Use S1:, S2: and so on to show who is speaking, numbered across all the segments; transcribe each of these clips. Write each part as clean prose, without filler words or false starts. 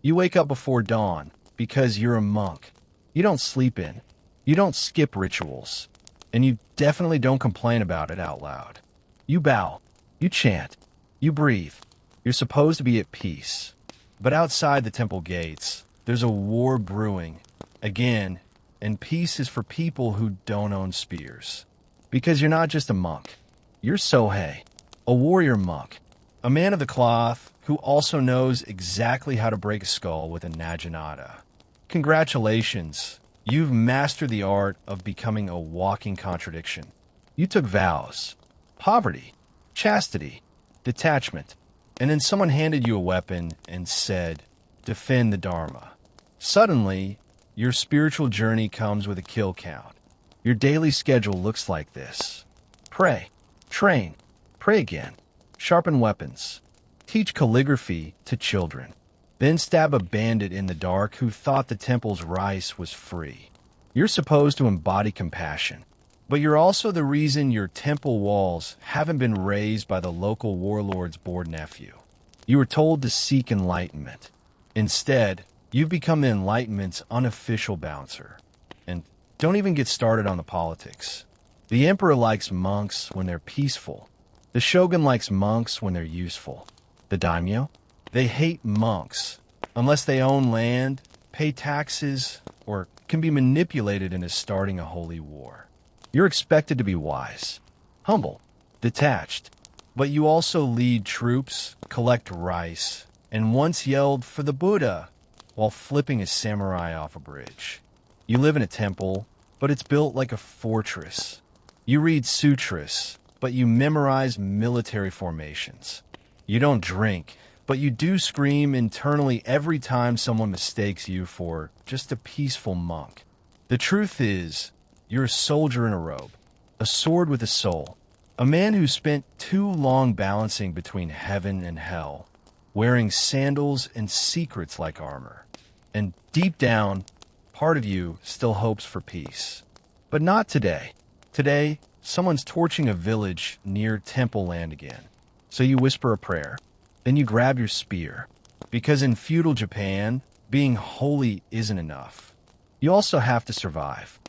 S1: You wake up before dawn because you're a monk. You don't sleep in. You don't skip rituals. And you definitely don't complain about it out loud. You bow. You chant. You breathe. You're supposed to be at peace. But outside the temple gates, there's a war brewing. Again, and peace is for people who don't own spears. Because you're not just a monk. You're sōhei, a warrior monk. A man of the cloth who also knows exactly how to break a skull with a naginata. Congratulations, you've mastered the art of becoming a walking contradiction. You took vows, poverty, chastity, detachment, and then someone handed you a weapon and said, defend the Dharma. Suddenly, your spiritual journey comes with a kill count. Your daily schedule looks like this. Pray, train, pray again. Sharpen weapons. Teach calligraphy to children. Then stab a bandit in the dark who thought the temple's rice was free. You're supposed to embody compassion, but you're also the reason your temple walls haven't been raised by the local warlord's bored nephew. You were told to seek enlightenment. Instead, you've become the enlightenment's unofficial bouncer. And don't even get started on the politics. The emperor likes monks when they're peaceful. The shogun likes monks when they're useful. The daimyo? They hate monks unless they own land, pay taxes, or can be manipulated into starting a holy war. You're expected to be wise, humble, detached, but you also lead troops, collect rice, and once yelled for the Buddha while flipping a samurai off a bridge. You live in a temple, but it's built like a fortress. You read sutras, but you memorize military formations. You don't drink, but you do scream internally every time someone mistakes you for just a peaceful monk. The truth is, you're a soldier in a robe, a sword with a soul, a man who spent too long balancing between heaven and hell, wearing sandals and secrets like armor. And deep down, part of you still hopes for peace. But not today. Today, someone's torching a village near Temple Land again. So you whisper a prayer. Then you grab your spear. Because in feudal Japan, being holy isn't enough. You also have to survive.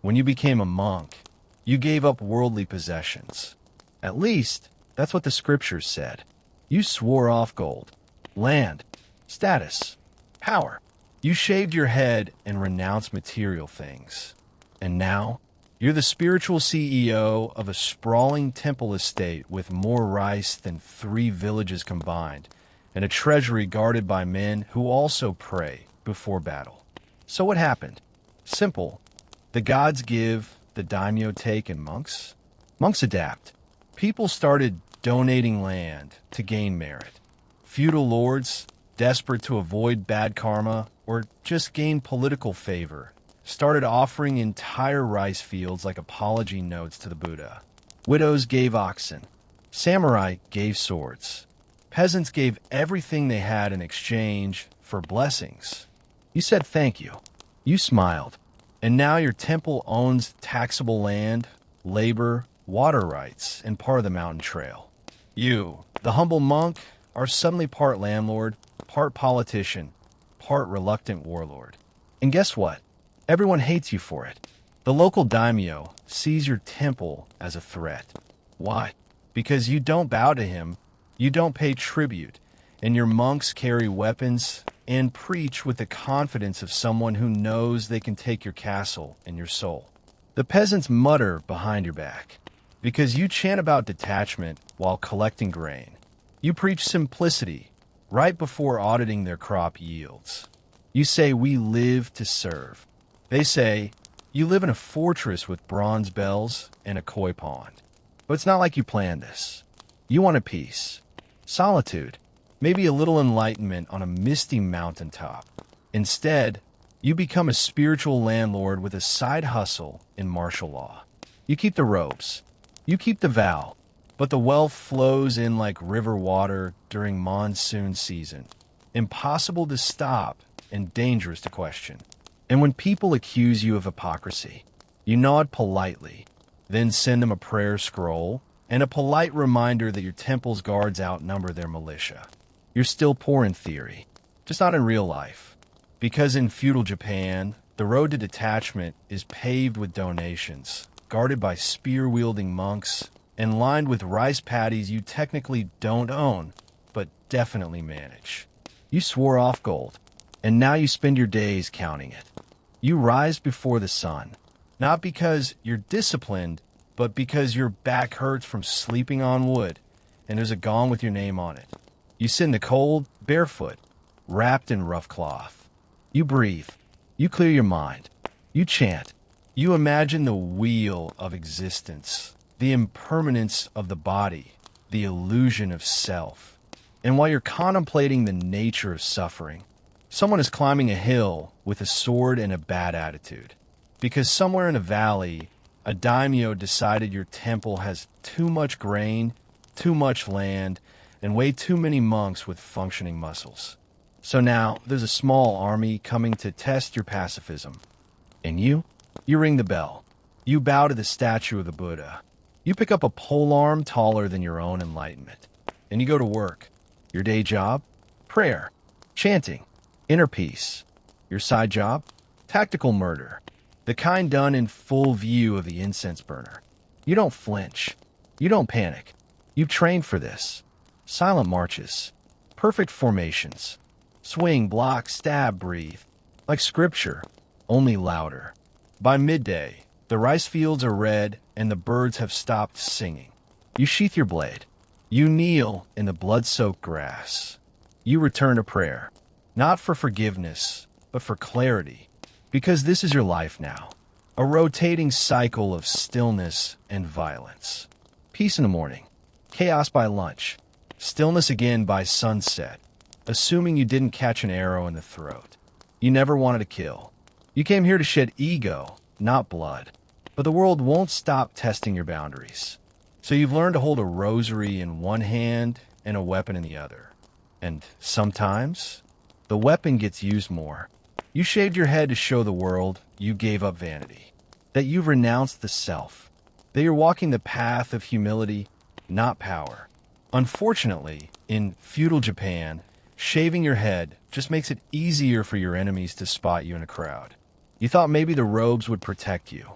S1: When you became a monk, you gave up worldly possessions. At least, that's what the scriptures said. You swore off gold, land, status, power. You shaved your head and renounced material things. And now, you're the spiritual CEO of a sprawling temple estate with more rice than 3 villages combined, and a treasury guarded by men who also pray before battle. So what happened? Simple. The gods give, the daimyo take, and monks adapt. People started donating land to gain merit. Feudal lords, desperate to avoid bad karma or just gain political favor, started offering entire rice fields like apology notes to the Buddha. Widows gave oxen. Samurai gave swords. Peasants gave everything they had in exchange for blessings. You said thank you. You smiled. And now your temple owns taxable land, labor, water rights, and part of the mountain trail. You, the humble monk, are suddenly part landlord, part politician, part reluctant warlord. And guess what? Everyone hates you for it. The local daimyo sees your temple as a threat. Why? Because you don't bow to him, you don't pay tribute, and your monks carry weapons and preach with the confidence of someone who knows they can take your castle and your soul. The peasants mutter behind your back, because you chant about detachment while collecting grain. You preach simplicity right before auditing their crop yields. You say, we live to serve. They say, you live in a fortress with bronze bells and a koi pond. But it's not like you planned this. You want a peace, solitude, maybe a little enlightenment on a misty mountaintop. Instead, you become a spiritual landlord with a side hustle in martial law. You keep the robes. You keep the vow. But the wealth flows in like river water during monsoon season. Impossible to stop and dangerous to question. And when people accuse you of hypocrisy, you nod politely, then send them a prayer scroll and a polite reminder that your temple's guards outnumber their militia. You're still poor in theory, just not in real life. Because in feudal Japan, the road to detachment is paved with donations, guarded by spear-wielding monks, and lined with rice paddies you technically don't own, but definitely manage. You swore off gold, and now you spend your days counting it. You rise before the sun, not because you're disciplined, but because your back hurts from sleeping on wood, and there's a gong with your name on it. You sit in the cold, barefoot, wrapped in rough cloth. You breathe. You clear your mind. You chant. You imagine the wheel of existence, the impermanence of the body, the illusion of self. And while you're contemplating the nature of suffering, someone is climbing a hill with a sword and a bad attitude. Because somewhere in a valley, a daimyo decided your temple has too much grain, too much land, and way too many monks with functioning muscles. So now there's a small army coming to test your pacifism. And you ring the bell. You bow to the statue of the Buddha. You pick up a polearm taller than your own enlightenment. And you go to work. Your day job? Prayer. Chanting. Inner peace. Your side job? Tactical murder. The kind done in full view of the incense burner. You don't flinch. You don't panic. You've trained for this. Silent marches. Perfect formations. Swing, block, stab, breathe. Like scripture, only louder. By midday, the rice fields are red and the birds have stopped singing. You sheath your blade. You kneel in the blood-soaked grass. You return to prayer. Not for forgiveness, but for clarity. Because this is your life now. A rotating cycle of stillness and violence. Peace in the morning. Chaos by lunch. Stillness again by sunset. Assuming you didn't catch an arrow in the throat. You never wanted to kill. You came here to shed ego, not blood. But the world won't stop testing your boundaries. So you've learned to hold a rosary in one hand and a weapon in the other. And sometimes, the weapon gets used more. You shaved your head to show the world you gave up vanity. That you've renounced the self. That you're walking the path of humility, not power. Unfortunately, in feudal Japan, shaving your head just makes it easier for your enemies to spot you in a crowd. You thought maybe the robes would protect you.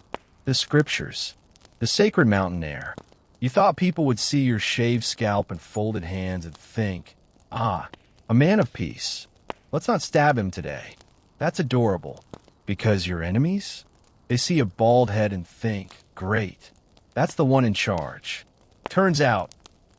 S1: The scriptures. The sacred mountain air. You thought people would see your shaved scalp and folded hands and think, a man of peace. Let's not stab him today. That's adorable. Because your enemies? They see a bald head and think, great. That's the one in charge. Turns out,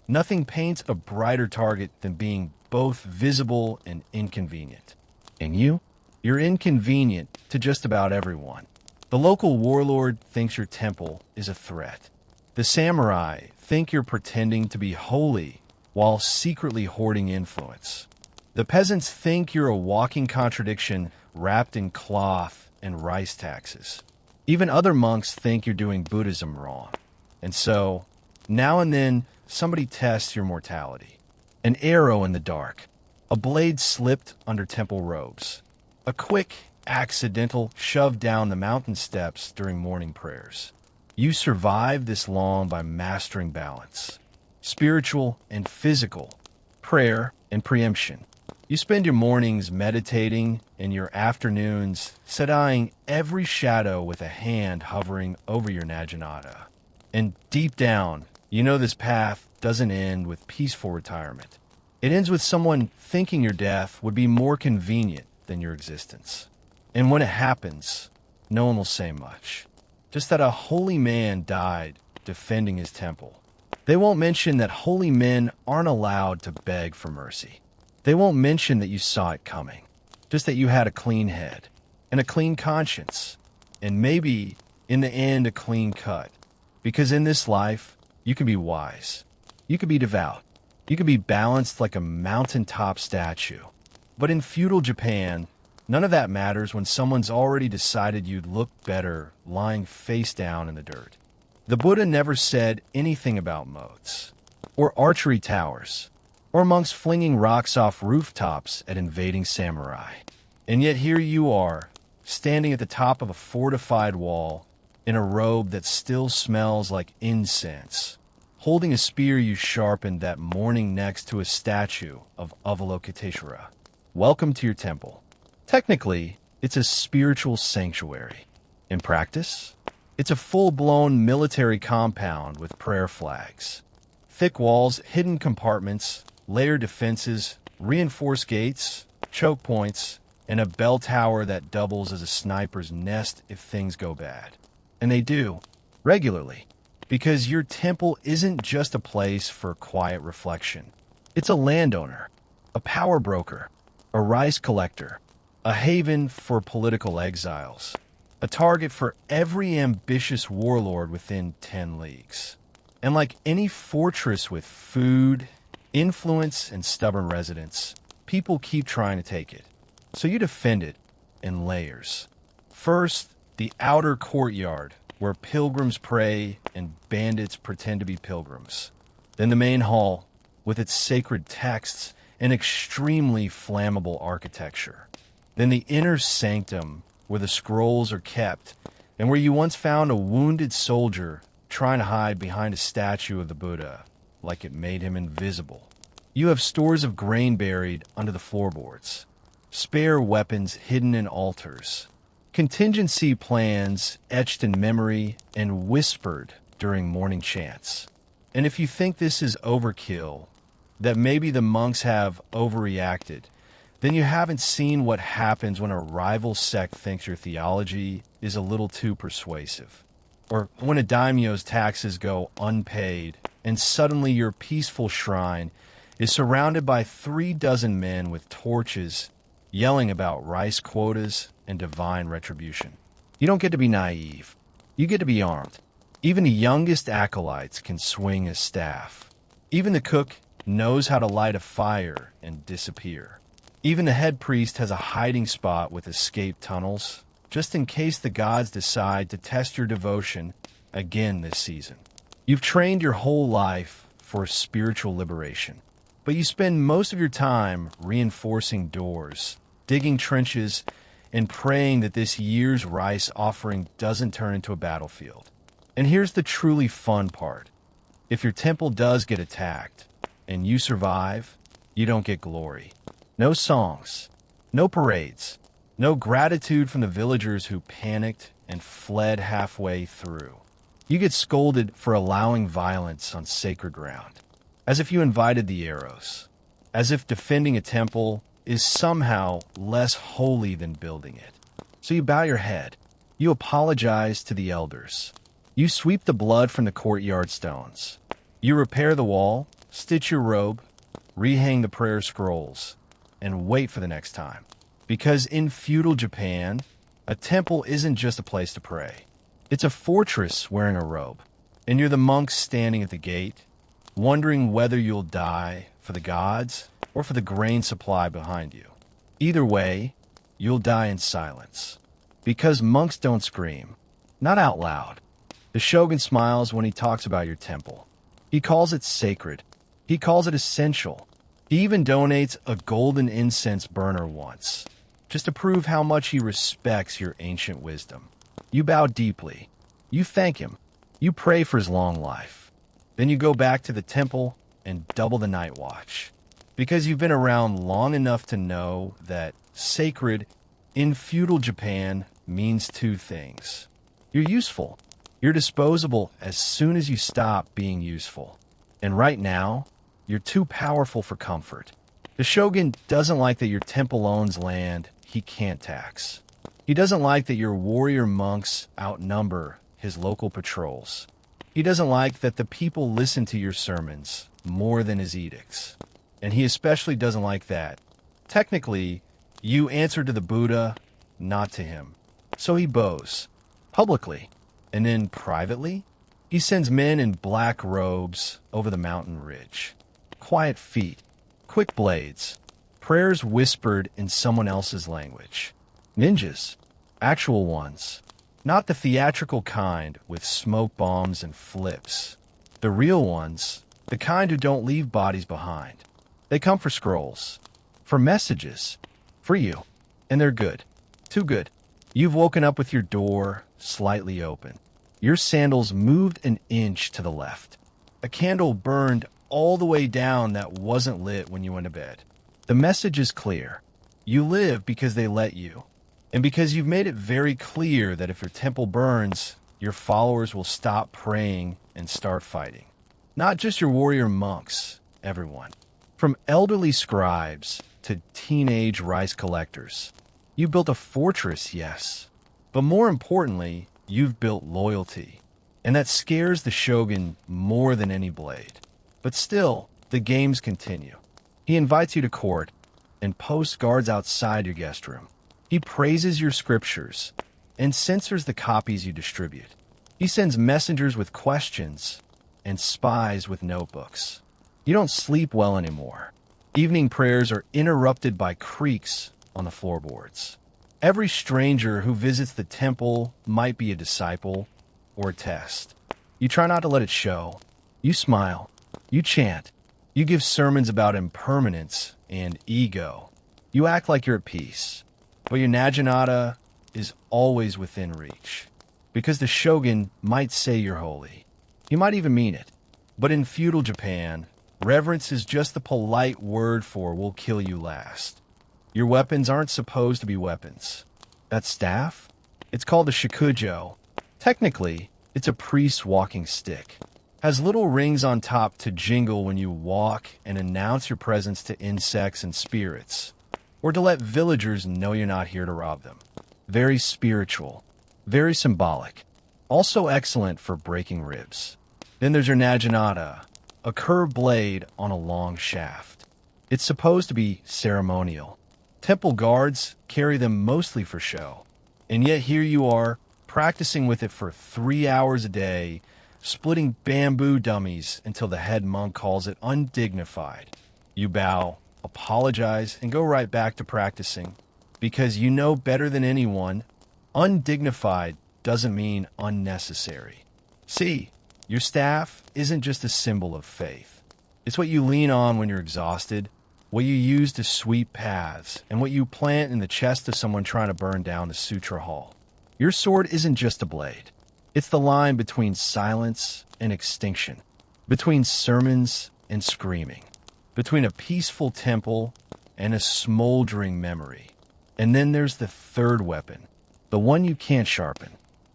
S1: nothing paints a brighter target than being both visible and inconvenient. And you're inconvenient to just about everyone. The local warlord thinks your temple is a threat. The samurai think you're pretending to be holy while secretly hoarding influence. The peasants think you're a walking contradiction wrapped in cloth and rice taxes. Even other monks think you're doing Buddhism wrong. And so, now and then, somebody tests your mortality. An arrow in the dark. A blade slipped under temple robes. A quick, accidental shove down the mountain steps during morning prayers. You survive this long by mastering balance. Spiritual and physical. Prayer and preemption. You spend your mornings meditating and your afternoons studying every shadow with a hand hovering over your naginata. And deep down, you know this path doesn't end with peaceful retirement. It ends with someone thinking your death would be more convenient than your existence. And when it happens, no one will say much. Just that a holy man died defending his temple. They won't mention that holy men aren't allowed to beg for mercy. They won't mention that you saw it coming. Just that you had a clean head and a clean conscience. And maybe, in the end, a clean cut. Because in this life, you can be wise. You can be devout. You can be balanced like a mountaintop statue. But in feudal Japan, none of that matters when someone's already decided you'd look better lying face down in the dirt. The Buddha never said anything about moats, or archery towers, or monks flinging rocks off rooftops at invading samurai. And yet here you are, standing at the top of a fortified wall, in a robe that still smells like incense, holding a spear you sharpened that morning next to a statue of Avalokiteshvara. welcome to your temple. Technically, it's a spiritual sanctuary. In practice, it's a full-blown military compound with prayer flags. Thick walls, hidden compartments, layered defenses, reinforced gates, choke points, and a bell tower that doubles as a sniper's nest if things go bad. And they do, regularly, because your temple isn't just a place for quiet reflection. It's a landowner, a power broker, a rice collector, a haven for political exiles, a target for every ambitious warlord within 10 leagues. And like any fortress with food, influence, and stubborn residents, people keep trying to take it. So you defend it in layers. First, the outer courtyard, where pilgrims pray and bandits pretend to be pilgrims. Then the main hall, with its sacred texts and extremely flammable architecture. Then the inner sanctum, where the scrolls are kept, and where you once found a wounded soldier trying to hide behind a statue of the Buddha, like it made him invisible. You have stores of grain buried under the floorboards, spare weapons hidden in altars, contingency plans etched in memory and whispered during morning chants. And if you think this is overkill, that maybe the monks have overreacted, then you haven't seen what happens when a rival sect thinks your theology is a little too persuasive. Or when a daimyo's taxes go unpaid and suddenly your peaceful shrine is surrounded by 36 men with torches yelling about rice quotas and divine retribution. You don't get to be naive. You get to be armed. Even the youngest acolytes can swing a staff. Even the cook knows how to light a fire and disappear. Even the head priest has a hiding spot with escape tunnels, just in case the gods decide to test your devotion again this season. You've trained your whole life for spiritual liberation, but you spend most of your time reinforcing doors, digging trenches, and praying that this year's rice offering doesn't turn into a battlefield. And here's the truly fun part. If your temple does get attacked, and you survive, you don't get glory. No songs, no parades, no gratitude from the villagers who panicked and fled halfway through. You get scolded for allowing violence on sacred ground, as if you invited the arrows, as if defending a temple is somehow less holy than building it. So you bow your head. You apologize to the elders. You sweep the blood from the courtyard stones. You repair the wall, stitch your robe, rehang the prayer scrolls, and wait for the next time. Because in feudal Japan, a temple isn't just a place to pray. It's a fortress wearing a robe. And you're the monks standing at the gate, wondering whether you'll die for the gods or for the grain supply behind you. Either way, you'll die in silence. Because monks don't scream, not out loud. The shogun smiles when he talks about your temple. He calls it sacred. He calls it essential. He even donates a golden incense burner once, just to prove how much he respects your ancient wisdom. You bow deeply. You thank him. You pray for his long life. Then you go back to the temple and double the night watch. Because you've been around long enough to know that sacred in feudal Japan means two things. You're useful. You're disposable as soon as you stop being useful. And right now, you're too powerful for comfort. The shogun doesn't like that your temple owns land he can't tax. He doesn't like that your warrior monks outnumber his local patrols. He doesn't like that the people listen to your sermons more than his edicts. And he especially doesn't like that, technically, you answer to the Buddha, not to him. So he bows, publicly, and then privately, he sends men in black robes over the mountain ridge. Quiet feet, quick blades, prayers whispered in someone else's language. Ninjas, actual ones, not the theatrical kind with smoke bombs and flips. The real ones, the kind who don't leave bodies behind. They come for scrolls, for messages, for you, and they're good, too good. You've woken up with your door slightly open. Your sandals moved an inch to the left. A candle burned all the way down that wasn't lit when you went to bed. The message is clear. You live because they let you, and because you've made it very clear that if your temple burns, your followers will stop praying and start fighting. Not just your warrior monks, everyone. From elderly scribes to teenage rice collectors. You built a fortress, yes, but more importantly, you've built loyalty. And that scares the shogun more than any blade. But still, the games continue. He invites you to court and posts guards outside your guest room. He praises your scriptures and censors the copies you distribute. He sends messengers with questions and spies with notebooks. You don't sleep well anymore. Evening prayers are interrupted by creaks on the floorboards. Every stranger who visits the temple might be a disciple or a test. You try not to let it show. You smile. You chant. You give sermons about impermanence and ego. You act like you're at peace. But your naginata is always within reach. Because the shogun might say you're holy. He might even mean it. But in feudal Japan, reverence is just the polite word for "we'll kill you last." Your weapons aren't supposed to be weapons. That staff? It's called a shikujo. Technically, it's a priest's walking stick. Has little rings on top to jingle when you walk and announce your presence to insects and spirits, or to let villagers know you're not here to rob them. Very spiritual, very symbolic, also excellent for breaking ribs. Then there's your naginata, a curved blade on a long shaft. It's supposed to be ceremonial. Temple guards carry them mostly for show. And yet here you are, practicing with it for 3 hours a day, splitting bamboo dummies until the head monk calls it undignified. You bow, apologize, and go right back to practicing. Because you know better than anyone, undignified doesn't mean unnecessary. See, your staff isn't just a symbol of faith. It's what you lean on when you're exhausted, what you use to sweep paths, and what you plant in the chest of someone trying to burn down the sutra hall. Your sword isn't just a blade. It's the line between silence and extinction, between sermons and screaming, between a peaceful temple and a smoldering memory. And then there's the third weapon, the one you can't sharpen,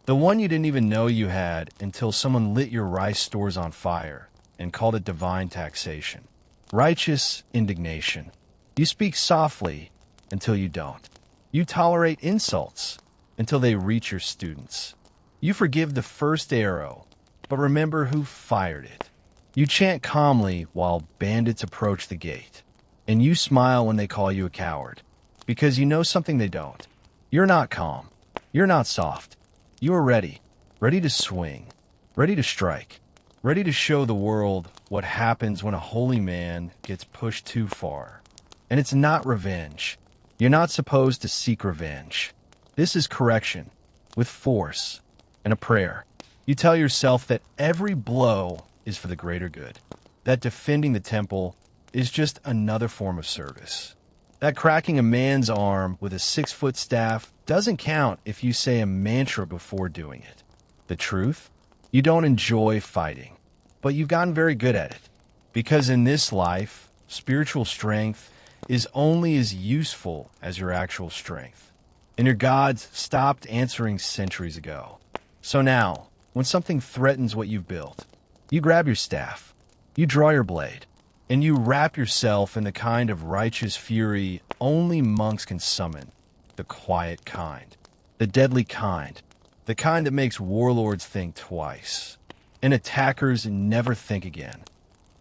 S1: the one you didn't even know you had until someone lit your rice stores on fire and called it divine taxation. Righteous indignation. You speak softly until you don't. You tolerate insults until they reach your students. You forgive the first arrow, but remember who fired it. You chant calmly while bandits approach the gate, and you smile when they call you a coward, because you know something they don't. You're not calm. You're not soft. You are ready, ready to swing, ready to strike, ready to show the world what happens when a holy man gets pushed too far. And it's not revenge. You're not supposed to seek revenge. This is correction, with force and a prayer. You tell yourself that every blow is for the greater good, that defending the temple is just another form of service, that cracking a man's arm with a 6-foot staff doesn't count if you say a mantra before doing it. The truth? You don't enjoy fighting, but you've gotten very good at it. Because in this life, spiritual strength is only as useful as your actual strength. And your gods stopped answering centuries ago. So now, when something threatens what you've built, you grab your staff, you draw your blade, and you wrap yourself in the kind of righteous fury only monks can summon. The quiet kind, the deadly kind, the kind that makes warlords think twice, and attackers never think again.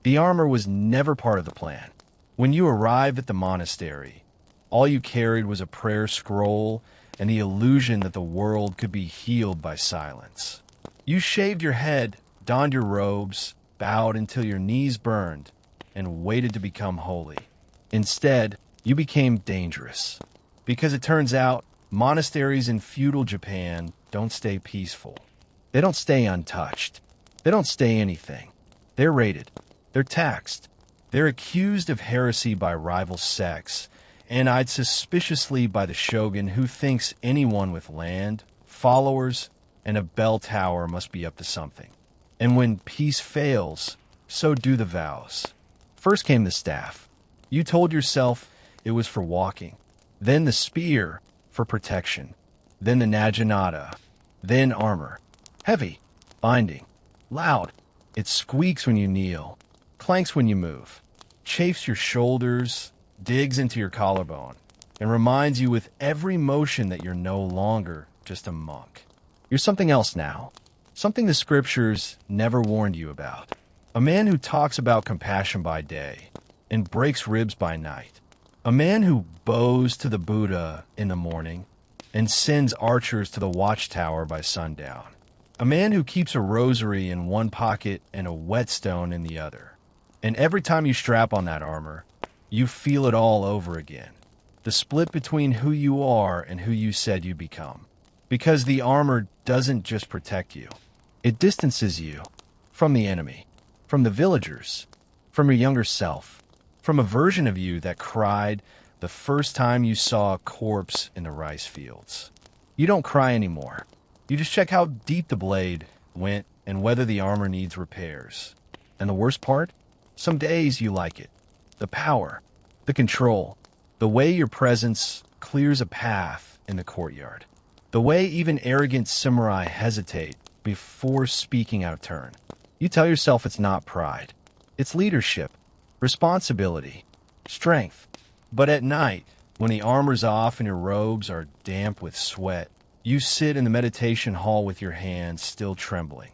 S1: The armor was never part of the plan. When you arrived at the monastery, all you carried was a prayer scroll and the illusion that the world could be healed by silence. You shaved your head, donned your robes, bowed until your knees burned, and waited to become holy. Instead, you became dangerous. Because it turns out, monasteries in feudal Japan don't stay peaceful. They don't stay untouched. They don't stay anything. They're raided. They're taxed. They're accused of heresy by rival sects, and eyed suspiciously by the shogun, who thinks anyone with land, followers, and a bell tower must be up to something. And when peace fails, so do the vows. First came the staff. You told yourself it was for walking. then the spear for protection, then the naginata, then armor. Heavy, binding, loud. It squeaks when you kneel, clanks when you move, chafes your shoulders, digs into your collarbone, and reminds you with every motion that you're no longer just a monk. You're something else now, something the scriptures never warned you about. A man who talks about compassion by day and breaks ribs by night. A man who bows to the Buddha in the morning and sends archers to the watchtower by sundown. A man who keeps a rosary in one pocket and a whetstone in the other. And every time you strap on that armor, you feel it all over again. The split between who you are and who you said you become. Because the armor doesn't just protect you. It distances you from the enemy, from the villagers, from your younger self, from a version of you that cried the first time you saw a corpse in the rice fields. You don't cry anymore. You just check how deep the blade went and whether the armor needs repairs. And the worst part? Some days you like it. The power, the control, the way your presence clears a path in the courtyard. The way even arrogant samurai hesitate before speaking out of turn. You tell yourself it's not pride. It's leadership, responsibility, strength. But at night, when the armor's off and your robes are damp with sweat, you sit in the meditation hall with your hands still trembling.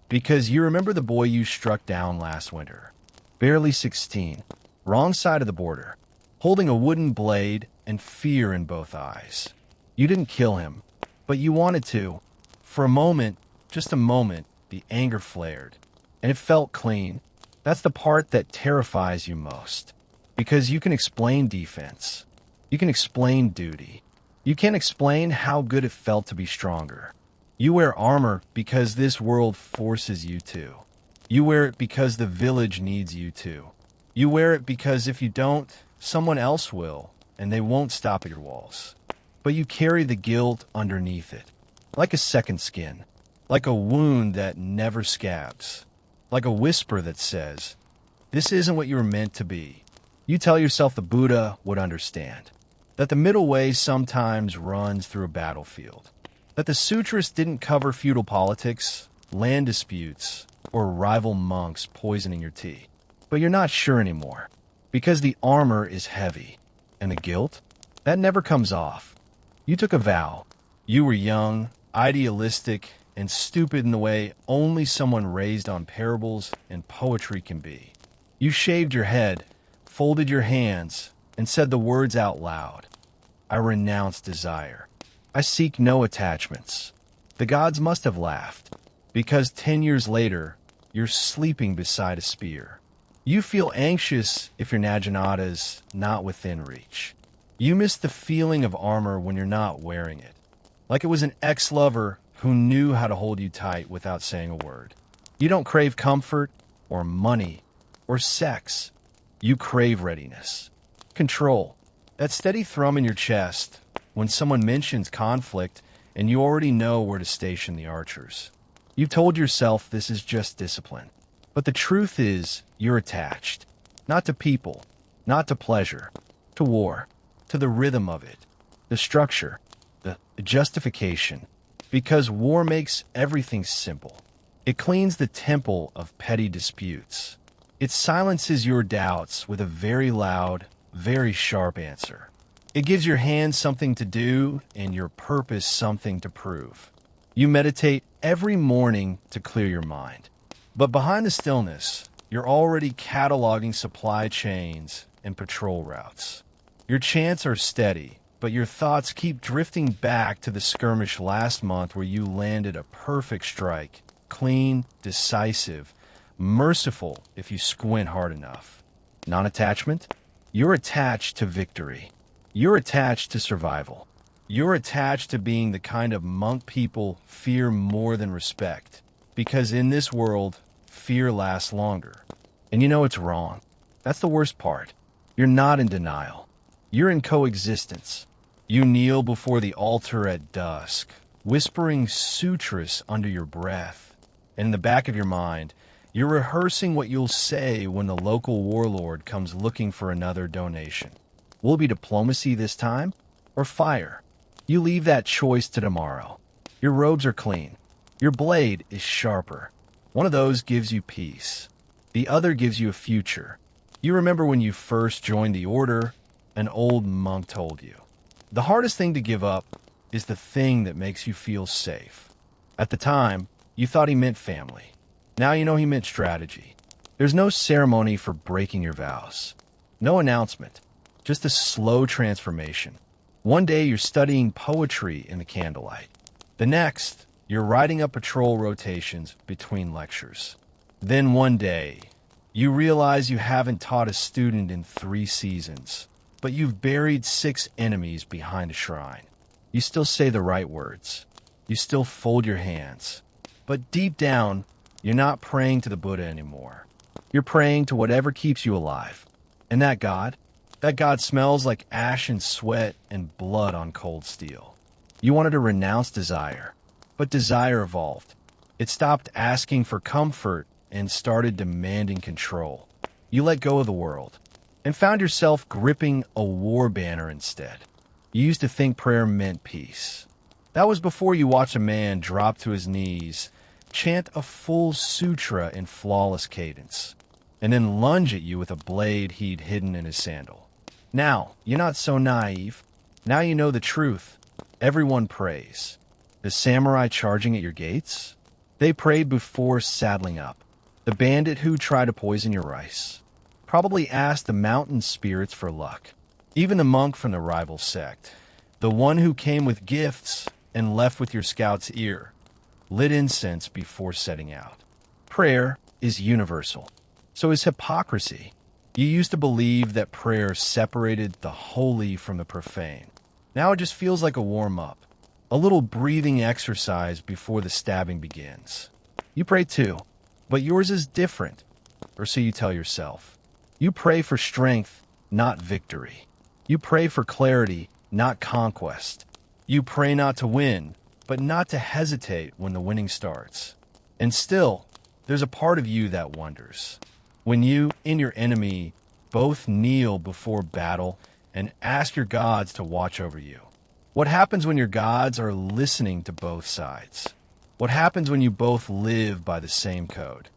S1: Because you remember the boy you struck down last winter. Barely 16, wrong side of the border, holding a wooden blade and fear in both eyes. You didn't kill him, but you wanted to. For a moment, just a moment, the anger flared. And it felt clean. That's the part that terrifies you most. Because you can explain defense. You can explain duty. You can't explain how good it felt to be stronger. You wear armor because this world forces you to. You wear it because the village needs you to. You wear it because if you don't, someone else will, and they won't stop at your walls. But you carry the guilt underneath it, like a second skin, like a wound that never scabs, like a whisper that says, "This isn't what you were meant to be." You tell yourself the Buddha would understand, that the middle way sometimes runs through a battlefield, that the sutras didn't cover feudal politics, land disputes, or rival monks poisoning your tea. But you're not sure anymore, because the armor is heavy, and the guilt, that never comes off. You took a vow. You were young, idealistic, and stupid in the way only someone raised on parables and poetry can be. You shaved your head, folded your hands, and said the words out loud. I renounce desire. I seek no attachments. The gods must have laughed, because 10 years later, you're sleeping beside a spear. You feel anxious if your naginata's not within reach. You miss the feeling of armor when you're not wearing it. Like it was an ex-lover who knew how to hold you tight without saying a word. You don't crave comfort, or money, or sex. You crave readiness. Control. That steady thrum in your chest when someone mentions conflict and you already know where to station the archers. You've told yourself this is just discipline. But the truth is, you're attached. Not to people, not to pleasure, to war, to the rhythm of it, the structure, the justification. Because war makes everything simple. It cleans the temple of petty disputes. It silences your doubts with a very loud, very sharp answer. It gives your hands something to do and your purpose something to prove. You meditate every morning to clear your mind. But behind the stillness, you're already cataloging supply chains and patrol routes. Your chants are steady, but your thoughts keep drifting back to the skirmish last month where you landed a perfect strike, clean, decisive, merciful if you squint hard enough. Non-attachment? You're attached to victory. You're attached to survival. You're attached to being the kind of monk people fear more than respect. Because in this world, fear lasts longer. And you know it's wrong. That's the worst part. You're not in denial. You're in coexistence. You kneel before the altar at dusk, whispering sutras under your breath. And in the back of your mind, you're rehearsing what you'll say when the local warlord comes looking for another donation. Will it be diplomacy this time? or fire? You leave that choice to tomorrow. Your robes are clean. Your blade is sharper. One of those gives you peace. The other gives you a future. You remember when you first joined the order, an old monk told you. The hardest thing to give up is the thing that makes you feel safe. At the time, you thought he meant family. Now you know he meant strategy. There's no ceremony for breaking your vows. No announcement. Just a slow transformation. One day you're studying poetry in the candlelight. The next, you're riding up patrol rotations between lectures. Then one day, you realize you haven't taught a student in 3 seasons, but you've buried 6 enemies behind a shrine. You still say the right words. You still fold your hands. But deep down, you're not praying to the Buddha anymore. You're praying to whatever keeps you alive. And that God smells like ash and sweat and blood on cold steel. You wanted to renounce desire, but desire evolved. It stopped asking for comfort and started demanding control. You let go of the world and found yourself gripping a war banner instead. You used to think prayer meant peace. That was before you watched a man drop to his knees, chant a full sutra in flawless cadence, and then lunge at you with a blade he'd hidden in his sandal. Now, you're not so naive. Now you know the truth. Everyone prays. The samurai charging at your gates? They prayed before saddling up. The bandit who tried to poison your rice probably asked the mountain spirits for luck. Even the monk from the rival sect, the one who came with gifts and left with your scout's ear, lit incense before setting out. Prayer is universal. So is hypocrisy. You used to believe that prayer separated the holy from the profane. Now it just feels like a warm-up, a little breathing exercise before the stabbing begins. You pray too, but yours is different, or so you tell yourself. You pray for strength, not victory. You pray for clarity, not conquest. You pray not to win, but not to hesitate when the winning starts. And still, there's a part of you that wonders. When you and your enemy both kneel before battle and ask your gods to watch over you. What happens when your gods are listening to both sides? What happens when you both live by the same code?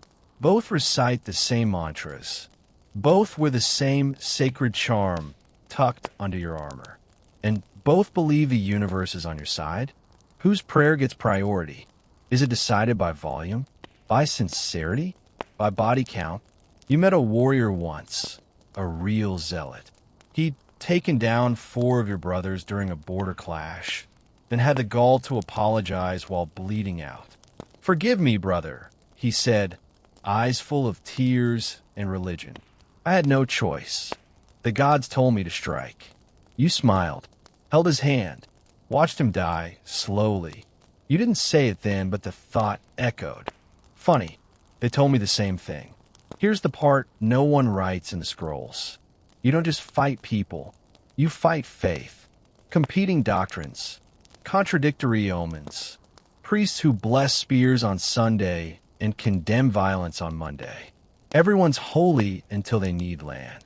S1: Both recite the same mantras. Both wear the same sacred charm tucked under your armor. And both believe the universe is on your side? Whose prayer gets priority? Is it decided by volume? By sincerity? By body count? You met a warrior once, a real zealot. He'd taken down 4 of your brothers during a border clash, then had the gall to apologize while bleeding out. "Forgive me, brother," he said, eyes full of tears and religion. "I had no choice. The gods told me to strike." You smiled, held his hand, watched him die slowly. You didn't say it then, but the thought echoed. Funny, they told me the same thing. Here's the part no one writes in the scrolls. You don't just fight people. You fight faith, competing doctrines, contradictory omens, priests who bless spears on Sunday and condemn violence on Monday. Everyone's holy until they need land.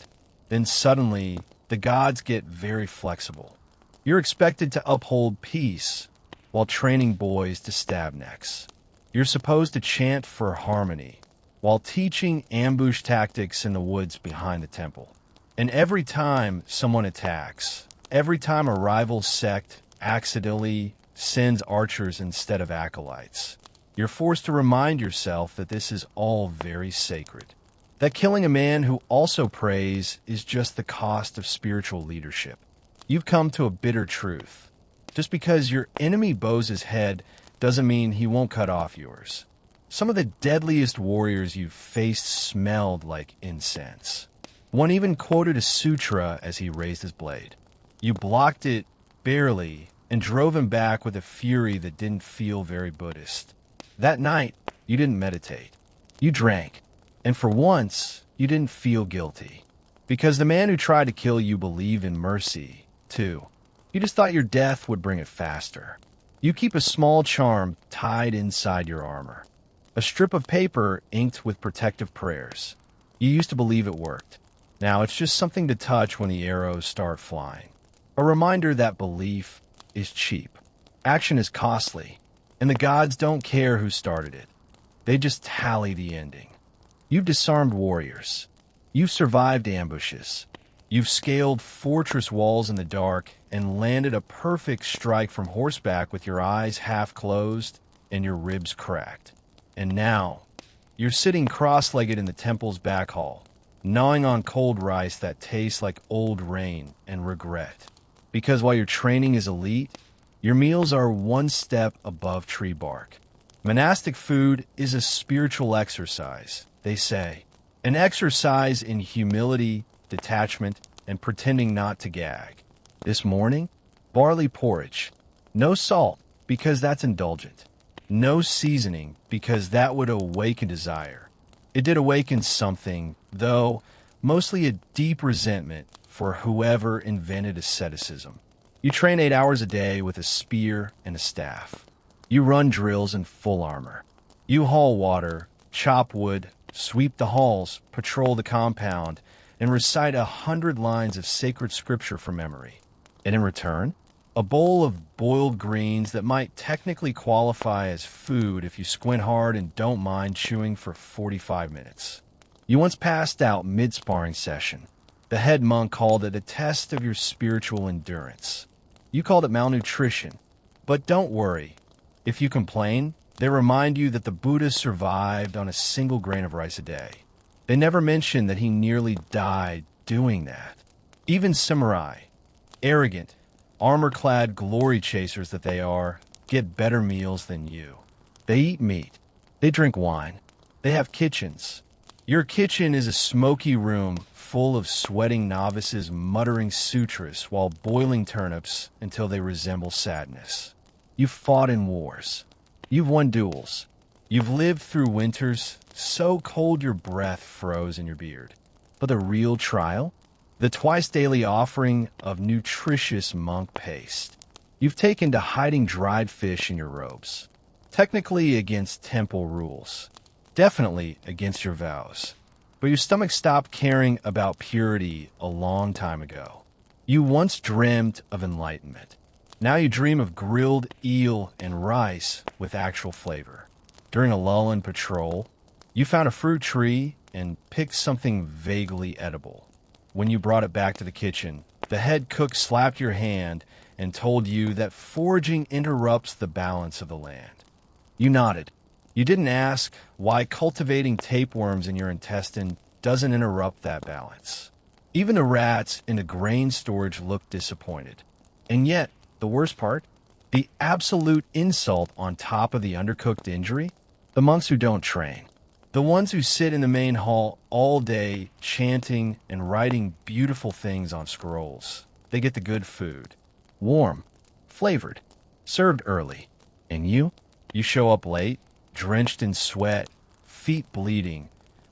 S1: Then suddenly, the gods get very flexible. You're expected to uphold peace while training boys to stab necks. You're supposed to chant for harmony while teaching ambush tactics in the woods behind the temple. And every time someone attacks, every time a rival sect accidentally sends archers instead of acolytes, you're forced to remind yourself that this is all very sacred. That killing a man who also prays is just the cost of spiritual leadership. You've come to a bitter truth. Just because your enemy bows his head doesn't mean he won't cut off yours. Some of the deadliest warriors you've faced smelled like incense. One even quoted a sutra as he raised his blade. You blocked it barely and drove him back with a fury that didn't feel very Buddhist. That night, you didn't meditate. You drank. And for once, you didn't feel guilty. Because the man who tried to kill you believed in mercy, too. You just thought your death would bring it faster. You keep a small charm tied inside your armor. A strip of paper inked with protective prayers. You used to believe it worked. Now it's just something to touch when the arrows start flying. A reminder that belief is cheap, action is costly, and the gods don't care who started it. They just tally the ending. You've disarmed warriors. You've survived ambushes. You've scaled fortress walls in the dark and landed a perfect strike from horseback with your eyes half closed and your ribs cracked. And now, you're sitting cross-legged in the temple's back hall, gnawing on cold rice that tastes like old rain and regret. Because while your training is elite, your meals are one step above tree bark. Monastic food is a spiritual exercise, they say. An exercise in humility, detachment, and pretending not to gag. This morning, barley porridge. No salt, because that's indulgent. No seasoning, because that would awaken desire. It did awaken something, though, mostly a deep resentment for whoever invented asceticism. You train 8 hours a day with a spear and a staff. You run drills in full armor. You haul water, chop wood, sweep the halls, patrol the compound, and recite 100 lines of sacred scripture from memory. And in return, a bowl of boiled greens that might technically qualify as food if you squint hard and don't mind chewing for 45 minutes. You once passed out mid-sparring session. The head monk called it a test of your spiritual endurance. You called it malnutrition. But don't worry. If you complain, they remind you that the Buddha survived on a single grain of rice a day. They never mention that he nearly died doing that. Even samurai, arrogant, armor-clad glory chasers that they are, get better meals than you. They eat meat. They drink wine. They have kitchens. Your kitchen is a smoky room full of sweating novices muttering sutras while boiling turnips until they resemble sadness. You've fought in wars. You've won duels. You've lived through winters so cold your breath froze in your beard. But the real trial? The twice-daily offering of nutritious monk paste. You've taken to hiding dried fish in your robes. Technically against temple rules. Definitely against your vows. But your stomach stopped caring about purity a long time ago. You once dreamed of enlightenment. Now you dream of grilled eel and rice with actual flavor. During a lull in patrol, you found a fruit tree and picked something vaguely edible. When you brought it back to the kitchen, the head cook slapped your hand and told you that foraging interrupts the balance of the land. You nodded. You didn't ask why cultivating tapeworms in your intestine doesn't interrupt that balance. Even the rats in the grain storage looked disappointed. And yet, the worst part, the absolute insult on top of the undercooked injury, the monks who don't train. The ones who sit in the main hall all day chanting and writing beautiful things on scrolls. They get the good food. Warm, flavored, served early. And you show up late, drenched in sweat, feet bleeding,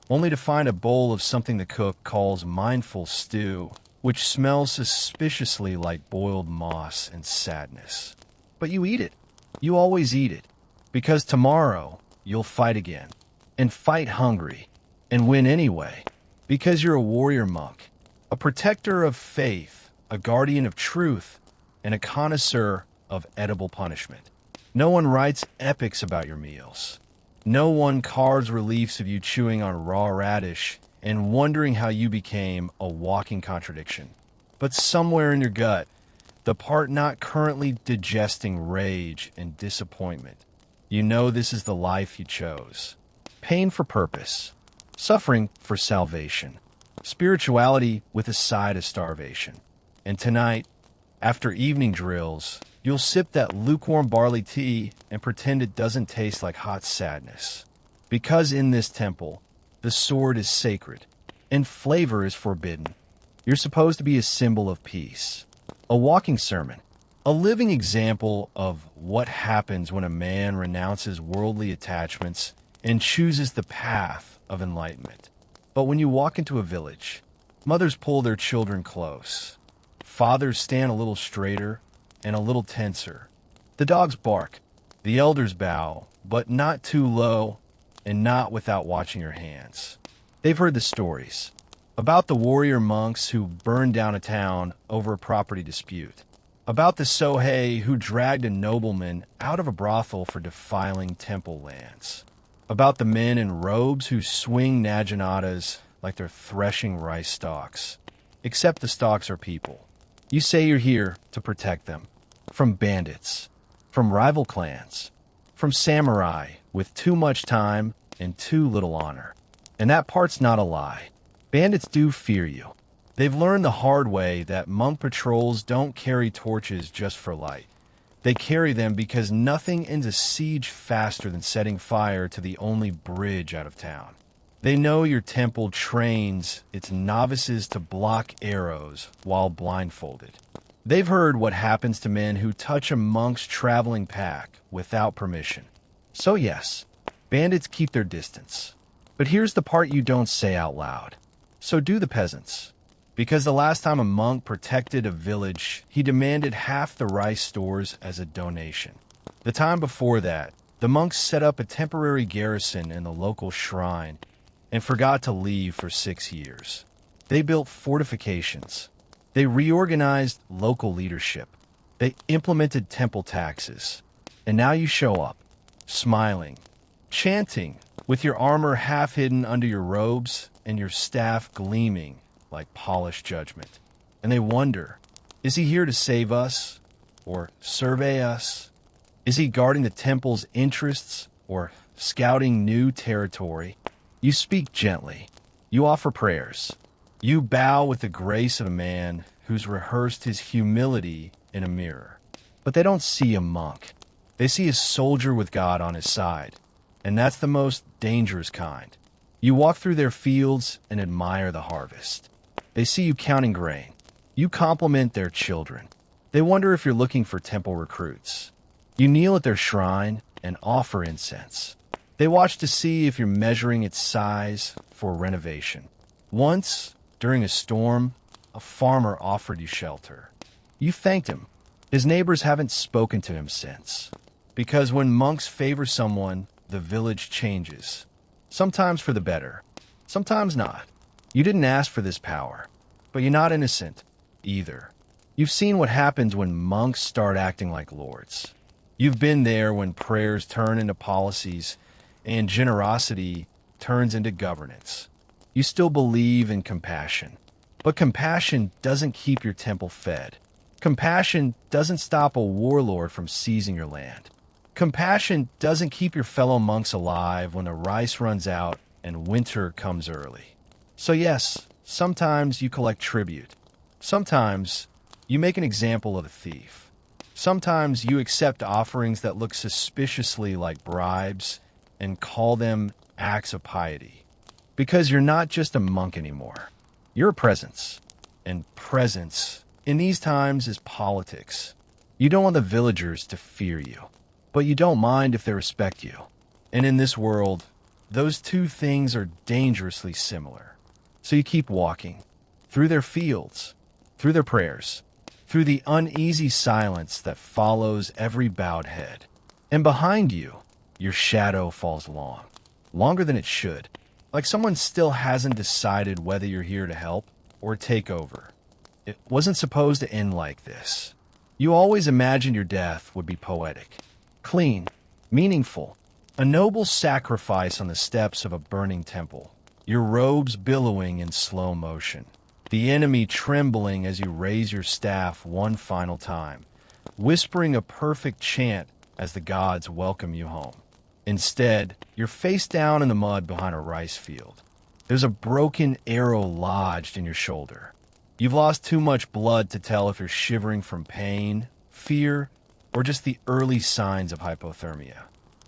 S1: only to find a bowl of something the cook calls mindful stew, which smells suspiciously like boiled moss and sadness. But you eat it. You always eat it. Because tomorrow, you'll fight again. And fight hungry. And win anyway. Because you're a warrior monk. A protector of faith. A guardian of truth. And a connoisseur of edible punishment. No one writes epics about your meals. No one carves reliefs of you chewing on raw radish and wondering how you became a walking contradiction. But somewhere in your gut, the part not currently digesting rage and disappointment, you know this is the life you chose. Pain for purpose, suffering for salvation, spirituality with a side of starvation. And tonight, after evening drills, you'll sip that lukewarm barley tea and pretend it doesn't taste like hot sadness. Because in this temple, the sword is sacred, and flavor is forbidden. You're supposed to be a symbol of peace, a walking sermon, a living example of what happens when a man renounces worldly attachments and chooses the path of enlightenment. But when you walk into a village, mothers pull their children close. Fathers stand a little straighter and a little tenser. The dogs bark. The elders bow, but not too low and not without watching your hands. They've heard the stories About the warrior monks who burned down a town over a property dispute. About the sōhei who dragged a nobleman out of a brothel for defiling temple lands. About the men in robes who swing naginatas like they're threshing rice stalks. Except the stalks are people. You say you're here to protect them. From bandits. From rival clans. From samurai with too much time and too little honor. And that part's not a lie. Bandits do fear you. They've learned the hard way that monk patrols don't carry torches just for light. They carry them because nothing ends a siege faster than setting fire to the only bridge out of town. They know your temple trains its novices to block arrows while blindfolded. They've heard what happens to men who touch a monk's traveling pack without permission. So yes, bandits keep their distance. But here's the part you don't say out loud. So do the peasants. Because the last time a monk protected a village, he demanded half the rice stores as a donation. The time before that, the monks set up a temporary garrison in the local shrine and forgot to leave for 6 years. They built fortifications. They reorganized local leadership. They implemented temple taxes. And now you show up, smiling, chanting, with your armor half hidden under your robes and your staff gleaming like polished judgment. And they wonder, is he here to save us or survey us? Is he guarding the temple's interests or scouting new territory? You speak gently. You offer prayers. You bow with the grace of a man who's rehearsed his humility in a mirror. But they don't see a monk. They see a soldier with God on his side. And that's the most dangerous kind. You walk through their fields and admire the harvest. They see you counting grain. You compliment their children. They wonder if you're looking for temple recruits. You kneel at their shrine and offer incense. They watch to see if you're measuring its size for renovation. Once, during a storm, a farmer offered you shelter. You thanked him. His neighbors haven't spoken to him since. Because when monks favor someone, the village changes. Sometimes for the better, sometimes not. You didn't ask for this power, but you're not innocent either. You've seen what happens when monks start acting like lords. You've been there when prayers turn into policies and generosity turns into governance. You still believe in compassion, but compassion doesn't keep your temple fed. Compassion doesn't stop a warlord from seizing your land. Compassion doesn't keep your fellow monks alive when the rice runs out and winter comes early. So yes, sometimes you collect tribute. Sometimes you make an example of a thief. Sometimes you accept offerings that look suspiciously like bribes and call them acts of piety. Because you're not just a monk anymore. You're a presence. And presence, in these times, is politics. You don't want the villagers to fear you, but you don't mind if they respect you. And in this world, those two things are dangerously similar. So you keep walking, through their fields, through their prayers, through the uneasy silence that follows every bowed head. And behind you, your shadow falls long, longer than it should, like someone still hasn't decided whether you're here to help or take over. It wasn't supposed to end like this. You always imagined your death would be poetic, clean, meaningful, a noble sacrifice on the steps of a burning temple. Your robes billowing in slow motion, the enemy trembling as you raise your staff one final time, whispering a perfect chant as the gods welcome you home. Instead, you're face down in the mud behind a rice field. There's a broken arrow lodged in your shoulder. You've lost too much blood to tell if you're shivering from pain, fear, or just the early signs of hypothermia.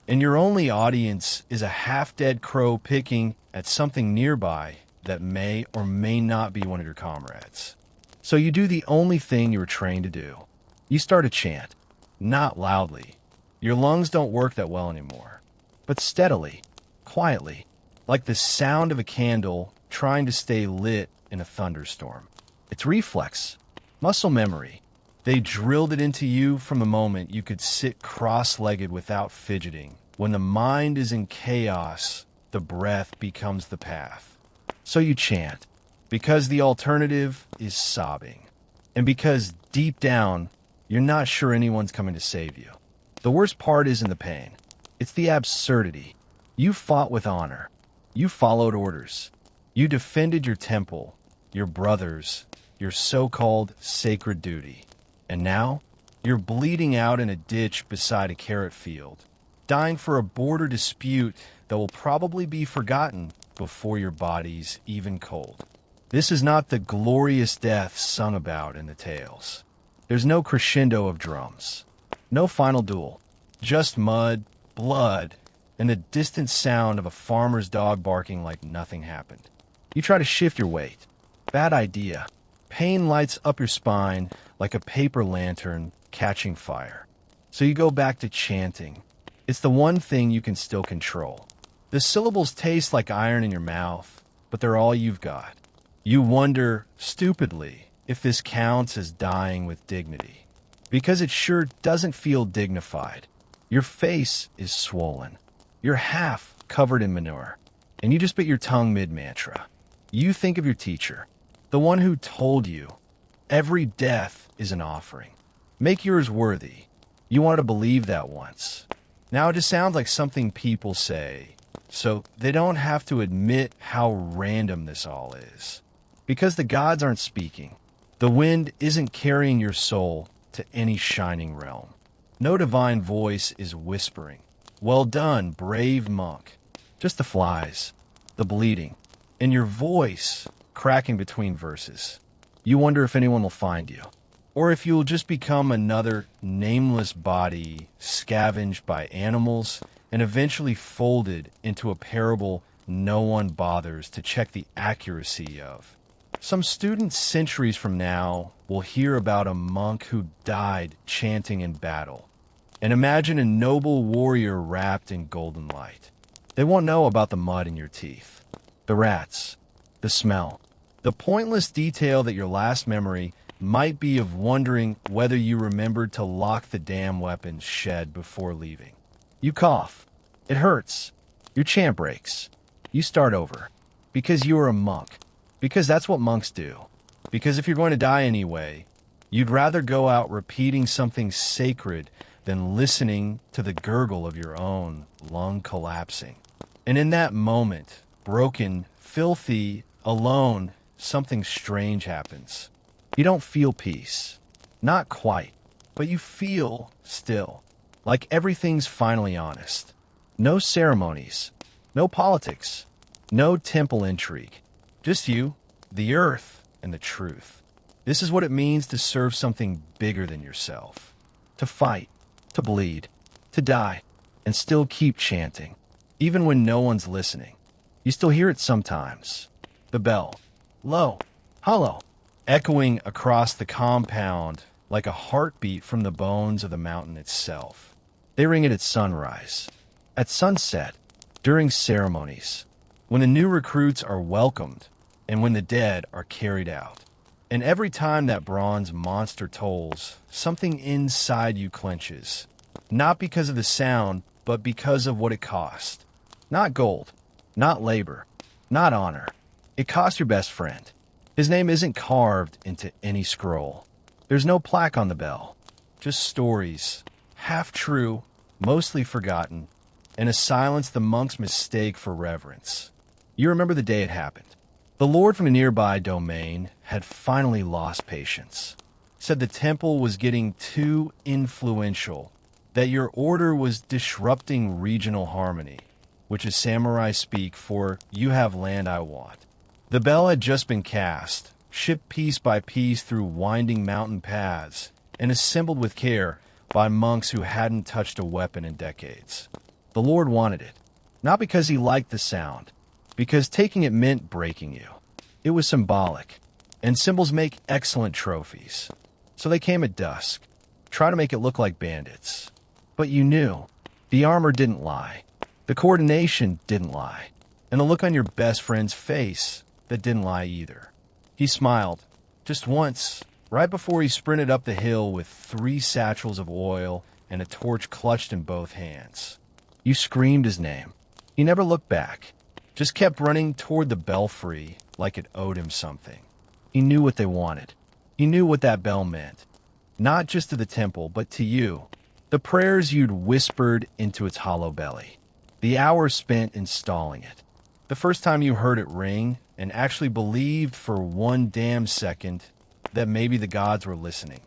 S1: And your only audience is a half-dead crow picking at something nearby that may or may not be one of your comrades. So you do the only thing you were trained to do. You start a chant, not loudly. Your lungs don't work that well anymore, but steadily, quietly, like the sound of a candle trying to stay lit in a thunderstorm. It's reflex, muscle memory. They drilled it into you from the moment you could sit cross-legged without fidgeting. When the mind is in chaos, the breath becomes the path. So you chant, because the alternative is sobbing, and because deep down, you're not sure anyone's coming to save you. The worst part isn't the pain. It's the absurdity. You fought with honor. You followed orders. You defended your temple, your brothers, your so-called sacred duty. And now, you're bleeding out in a ditch beside a carrot field, dying for a border dispute that will probably be forgotten before your body's even cold. This is not the glorious death sung about in the tales. There's no crescendo of drums, no final duel, just mud, blood, and the distant sound of a farmer's dog barking like nothing happened. You try to shift your weight. Bad idea. Pain lights up your spine like a paper lantern catching fire. So you go back to chanting. It's the one thing you can still control. The syllables taste like iron in your mouth, but they're all you've got. You wonder, stupidly, if this counts as dying with dignity. Because it sure doesn't feel dignified. Your face is swollen. You're half covered in manure. And you just bit your tongue mid-mantra. You think of your teacher, the one who told you, every death is an offering. Make yours worthy. You wanted to believe that once. Now it just sounds like something people say, so they don't have to admit how random this all is. Because the gods aren't speaking. The wind isn't carrying your soul to any shining realm. No divine voice is whispering, "Well done, brave monk." Just the flies, the bleeding, and your voice cracking between verses. You wonder if anyone will find you, or if you'll just become another nameless body scavenged by animals and eventually folded into a parable no one bothers to check the accuracy of. Some student centuries from now will hear about a monk who died chanting in battle, and imagine a noble warrior wrapped in golden light. They won't know about the mud in your teeth, the rats, the smell, the pointless detail that your last memory might be of wondering whether you remembered to lock the damn weapons shed before leaving. You cough. It hurts. Your chant breaks. You start over. Because you are a monk. Because that's what monks do. Because if you're going to die anyway, you'd rather go out repeating something sacred than listening to the gurgle of your own lung collapsing. And in that moment, broken, filthy, alone, something strange happens. You don't feel peace. Not quite. But you feel still. Like everything's finally honest. No ceremonies. No politics. No temple intrigue. Just you, the earth, and the truth. This is what it means to serve something bigger than yourself. To fight. To bleed. To die. And still keep chanting. Even when no one's listening. You still hear it sometimes. The bell. Low. Hollow. Echoing across the compound like a heartbeat from the bones of the mountain itself. They ring it at sunrise, at sunset, during ceremonies, when the new recruits are welcomed, and when the dead are carried out. And every time that bronze monster tolls, something inside you clenches. Not because of the sound, but because of what it cost. Not gold, not labor, not honor. It cost your best friend. His name isn't carved into any scroll. There's no plaque on the bell. Just stories, half true, mostly forgotten, and a silence the monks mistake for reverence. You remember the day it happened. The lord from a nearby domain had finally lost patience. Said the temple was getting too influential, that your order was disrupting regional harmony, which is samurai speak for "you have land I want." The bell had just been cast, shipped piece by piece through winding mountain paths, and assembled with care by monks who hadn't touched a weapon in decades. The Lord wanted it, not because he liked the sound, because taking it meant breaking you. It was symbolic, and symbols make excellent trophies. So they came at dusk, try to make it look like bandits. But you knew, the armor didn't lie, the coordination didn't lie, and the look on your best friend's face that didn't lie either. He smiled, just once, right before he sprinted up the hill with 3 satchels of oil and a torch clutched in both hands. You screamed his name. He never looked back, just kept running toward the belfry like it owed him something. He knew what they wanted. He knew what that bell meant. Not just to the temple, but to you. The prayers you'd whispered into its hollow belly. The hours spent installing it. The first time you heard it ring and actually believed for one damn second that maybe the gods were listening.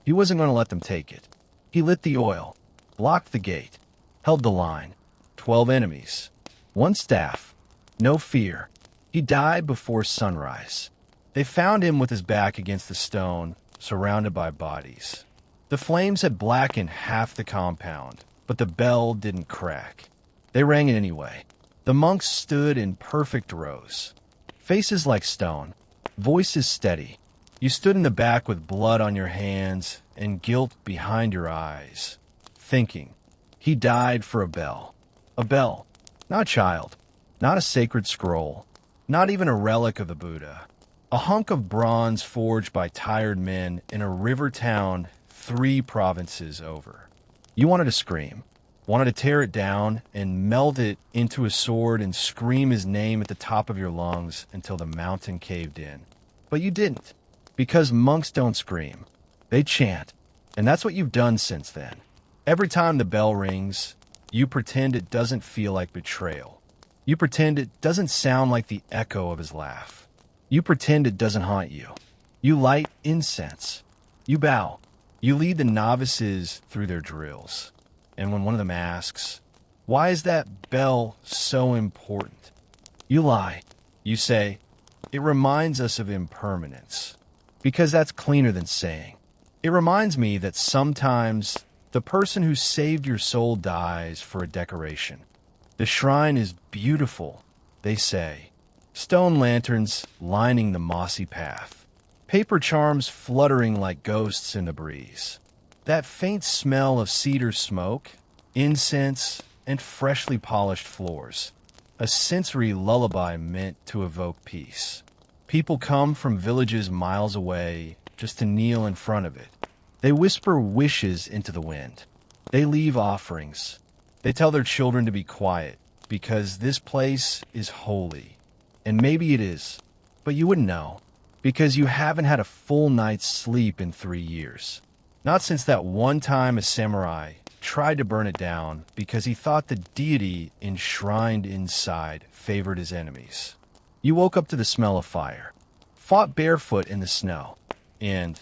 S1: He wasn't going to let them take it. He lit the oil, blocked the gate, held the line. 12 enemies. One staff. No fear. He died before sunrise. They found him with his back against the stone, surrounded by bodies. The flames had blackened half the compound, but the bell didn't crack. They rang it anyway. The monks stood in perfect rows. Faces like stone, voices steady. You stood in the back with blood on your hands and guilt behind your eyes, thinking, he died for a bell. A bell, not a child, not a sacred scroll, not even a relic of the Buddha. A hunk of bronze forged by tired men in a river town 3 provinces over. You wanted to scream, wanted to tear it down and melt it into a sword and scream his name at the top of your lungs until the mountain caved in. But you didn't, because monks don't scream. They chant, and that's what you've done since then. Every time the bell rings, you pretend it doesn't feel like betrayal. You pretend it doesn't sound like the echo of his laugh. You pretend it doesn't haunt you. You light incense. You bow. You lead the novices through their drills. And when one of them asks, why is that bell so important? You lie. You say, it reminds us of impermanence. Because that's cleaner than saying. It reminds me that sometimes the person who saved your soul dies for a decoration. The shrine is beautiful, they say. Stone lanterns lining the mossy path. Paper charms fluttering like ghosts in the breeze. That faint smell of cedar smoke, incense, and freshly polished floors. A sensory lullaby meant to evoke peace. People come from villages miles away just to kneel in front of it. They whisper wishes into the wind. They leave offerings. They tell their children to be quiet because this place is holy. And maybe it is, but you wouldn't know because you haven't had a full night's sleep in 3 years. Not since that one time a samurai tried to burn it down because he thought the deity enshrined inside favored his enemies. You woke up to the smell of fire, fought barefoot in the snow, and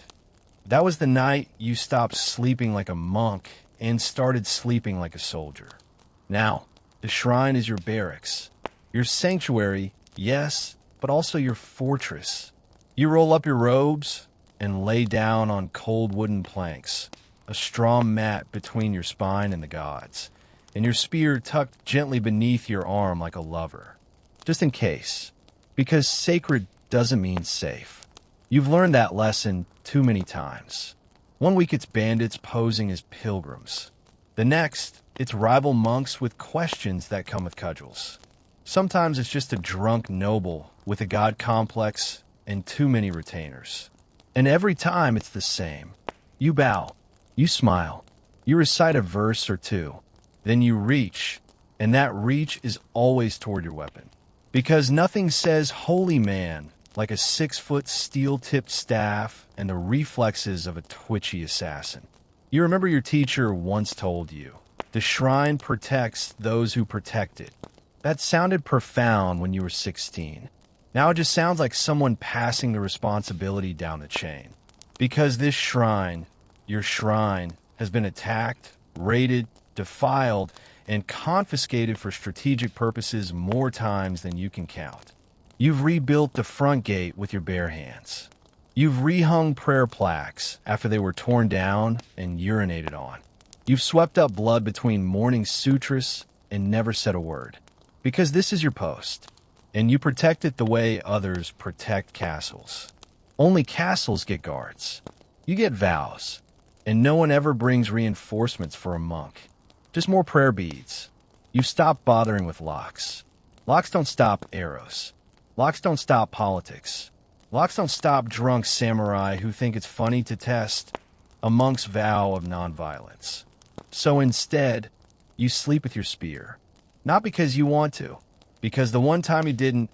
S1: that was the night you stopped sleeping like a monk and started sleeping like a soldier. Now, the shrine is your barracks, your sanctuary, yes, but also your fortress. You roll up your robes and lay down on cold wooden planks, a straw mat between your spine and the gods, and your spear tucked gently beneath your arm like a lover. Just in case, because sacred doesn't mean safe. You've learned that lesson too many times. One week it's bandits posing as pilgrims. The next, it's rival monks with questions that come with cudgels. Sometimes it's just a drunk noble with a god complex and too many retainers. And every time it's the same. You bow, you smile, you recite a verse or two, then you reach, and that reach is always toward your weapon. Because nothing says holy man like a 6-foot steel-tipped staff and the reflexes of a twitchy assassin. You remember your teacher once told you, the shrine protects those who protect it. That sounded profound when you were 16. Now it just sounds like someone passing the responsibility down the chain. Because this shrine, your shrine, has been attacked, raided, defiled, and confiscated for strategic purposes more times than you can count. You've rebuilt the front gate with your bare hands. You've rehung prayer plaques after they were torn down and urinated on. You've swept up blood between morning sutras and never said a word. Because this is your post, and you protect it the way others protect castles. Only castles get guards. You get vows, and no one ever brings reinforcements for a monk. Just more prayer beads. You've stopped bothering with locks. Locks don't stop arrows. Locks don't stop politics. Locks don't stop drunk samurai who think it's funny to test a monk's vow of nonviolence. So instead, you sleep with your spear. Not because you want to, Because the one time you didn't,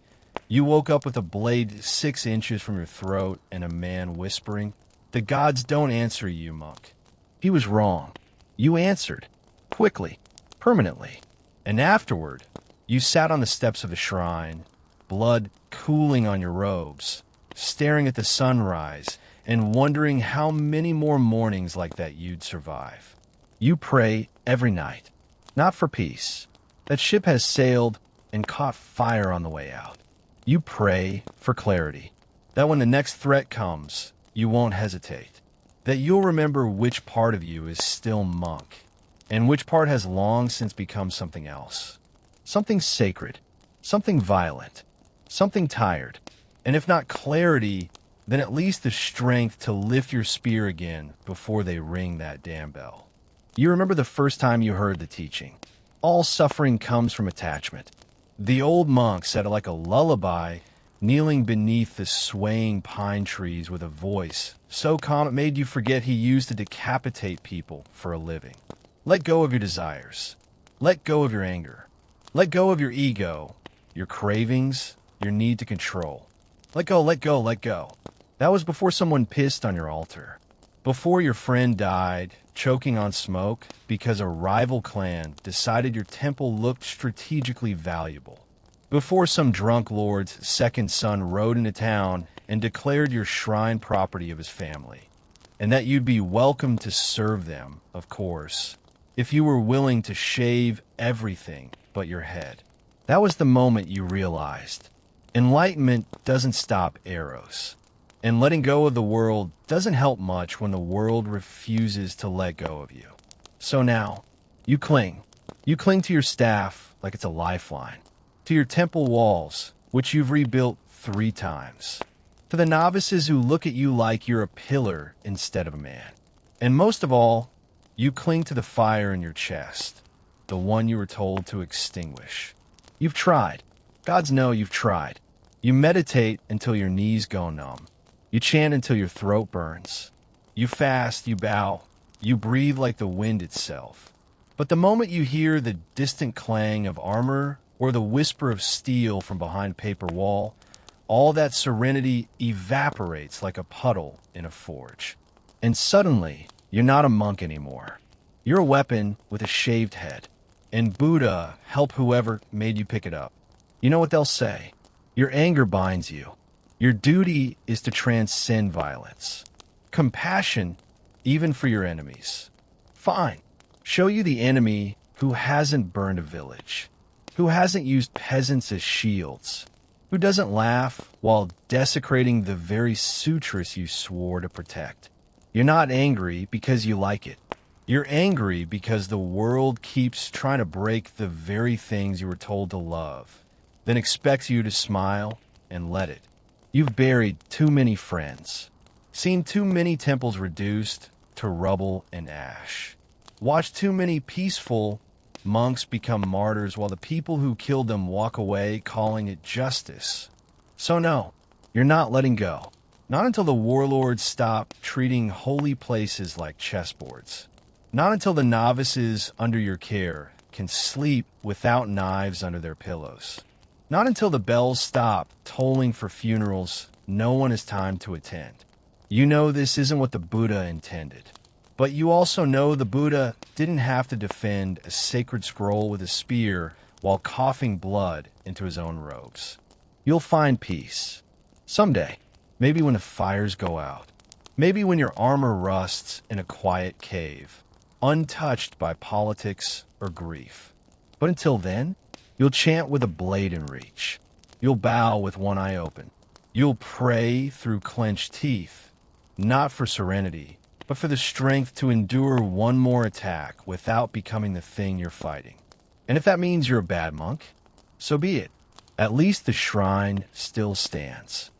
S1: you woke up with a blade 6 inches from your throat and a man whispering, "The gods don't answer you, monk." He was wrong. You answered. Quickly. Permanently. And afterward, you sat on the steps of the shrine, blood cooling on your robes, staring at the sunrise and wondering how many more mornings like that you'd survive. You pray every night, not for peace. That ship has sailed and caught fire on the way out. You pray for clarity, that when the next threat comes, you won't hesitate, that you'll remember which part of you is still monk, and which part has long since become something else. Something sacred, something violent, something tired, and if not clarity, then at least the strength to lift your spear again before they ring that damn bell. You remember the first time you heard the teaching. All suffering comes from attachment. The old monk said it like a lullaby, kneeling beneath the swaying pine trees with a voice so calm it made you forget he used to decapitate people for a living. Let go of your desires. Let go of your anger. Let go of your ego, your cravings, your need to control. Let go, let go, let go. That was before someone pissed on your altar. Before your friend died, choking on smoke, because a rival clan decided your temple looked strategically valuable. Before some drunk lord's second son rode into town and declared your shrine property of his family. And that you'd be welcome to serve them, of course, if you were willing to shave everything but your head. That was the moment you realized enlightenment doesn't stop arrows. And letting go of the world doesn't help much when the world refuses to let go of you. So now, you cling. You cling to your staff like it's a lifeline. To your temple walls, which you've rebuilt 3 times. To the novices who look at you like you're a pillar instead of a man. And most of all, you cling to the fire in your chest. The one you were told to extinguish. You've tried. Gods know you've tried. You meditate until your knees go numb. You chant until your throat burns. You fast, you bow, you breathe like the wind itself. But the moment you hear the distant clang of armor or the whisper of steel from behind paper wall, all that serenity evaporates like a puddle in a forge. And suddenly, you're not a monk anymore. You're a weapon with a shaved head. And Buddha help whoever made you pick it up. You know what they'll say? Your anger binds you. Your duty is to transcend violence. Compassion, even for your enemies. Fine. Show you the enemy who hasn't burned a village, who hasn't used peasants as shields, who doesn't laugh while desecrating the very sutras you swore to protect. You're not angry because you like it. You're angry because the world keeps trying to break the very things you were told to love, then expects you to smile and let it. You've buried too many friends, seen too many temples reduced to rubble and ash, watched too many peaceful monks become martyrs while the people who killed them walk away calling it justice. So no, you're not letting go. Not until the warlords stop treating holy places like chessboards. Not until the novices under your care can sleep without knives under their pillows. Not until the bells stop tolling for funerals no one has time to attend. You know this isn't what the Buddha intended. But you also know the Buddha didn't have to defend a sacred scroll with a spear while coughing blood into his own robes. You'll find peace. Someday. Maybe when the fires go out. Maybe when your armor rusts in a quiet cave, untouched by politics or grief. But until then, you'll chant with a blade in reach. You'll bow with one eye open. You'll pray through clenched teeth, not for serenity, but for the strength to endure one more attack without becoming the thing you're fighting. And if that means you're a bad monk, so be it. At least the shrine still stands.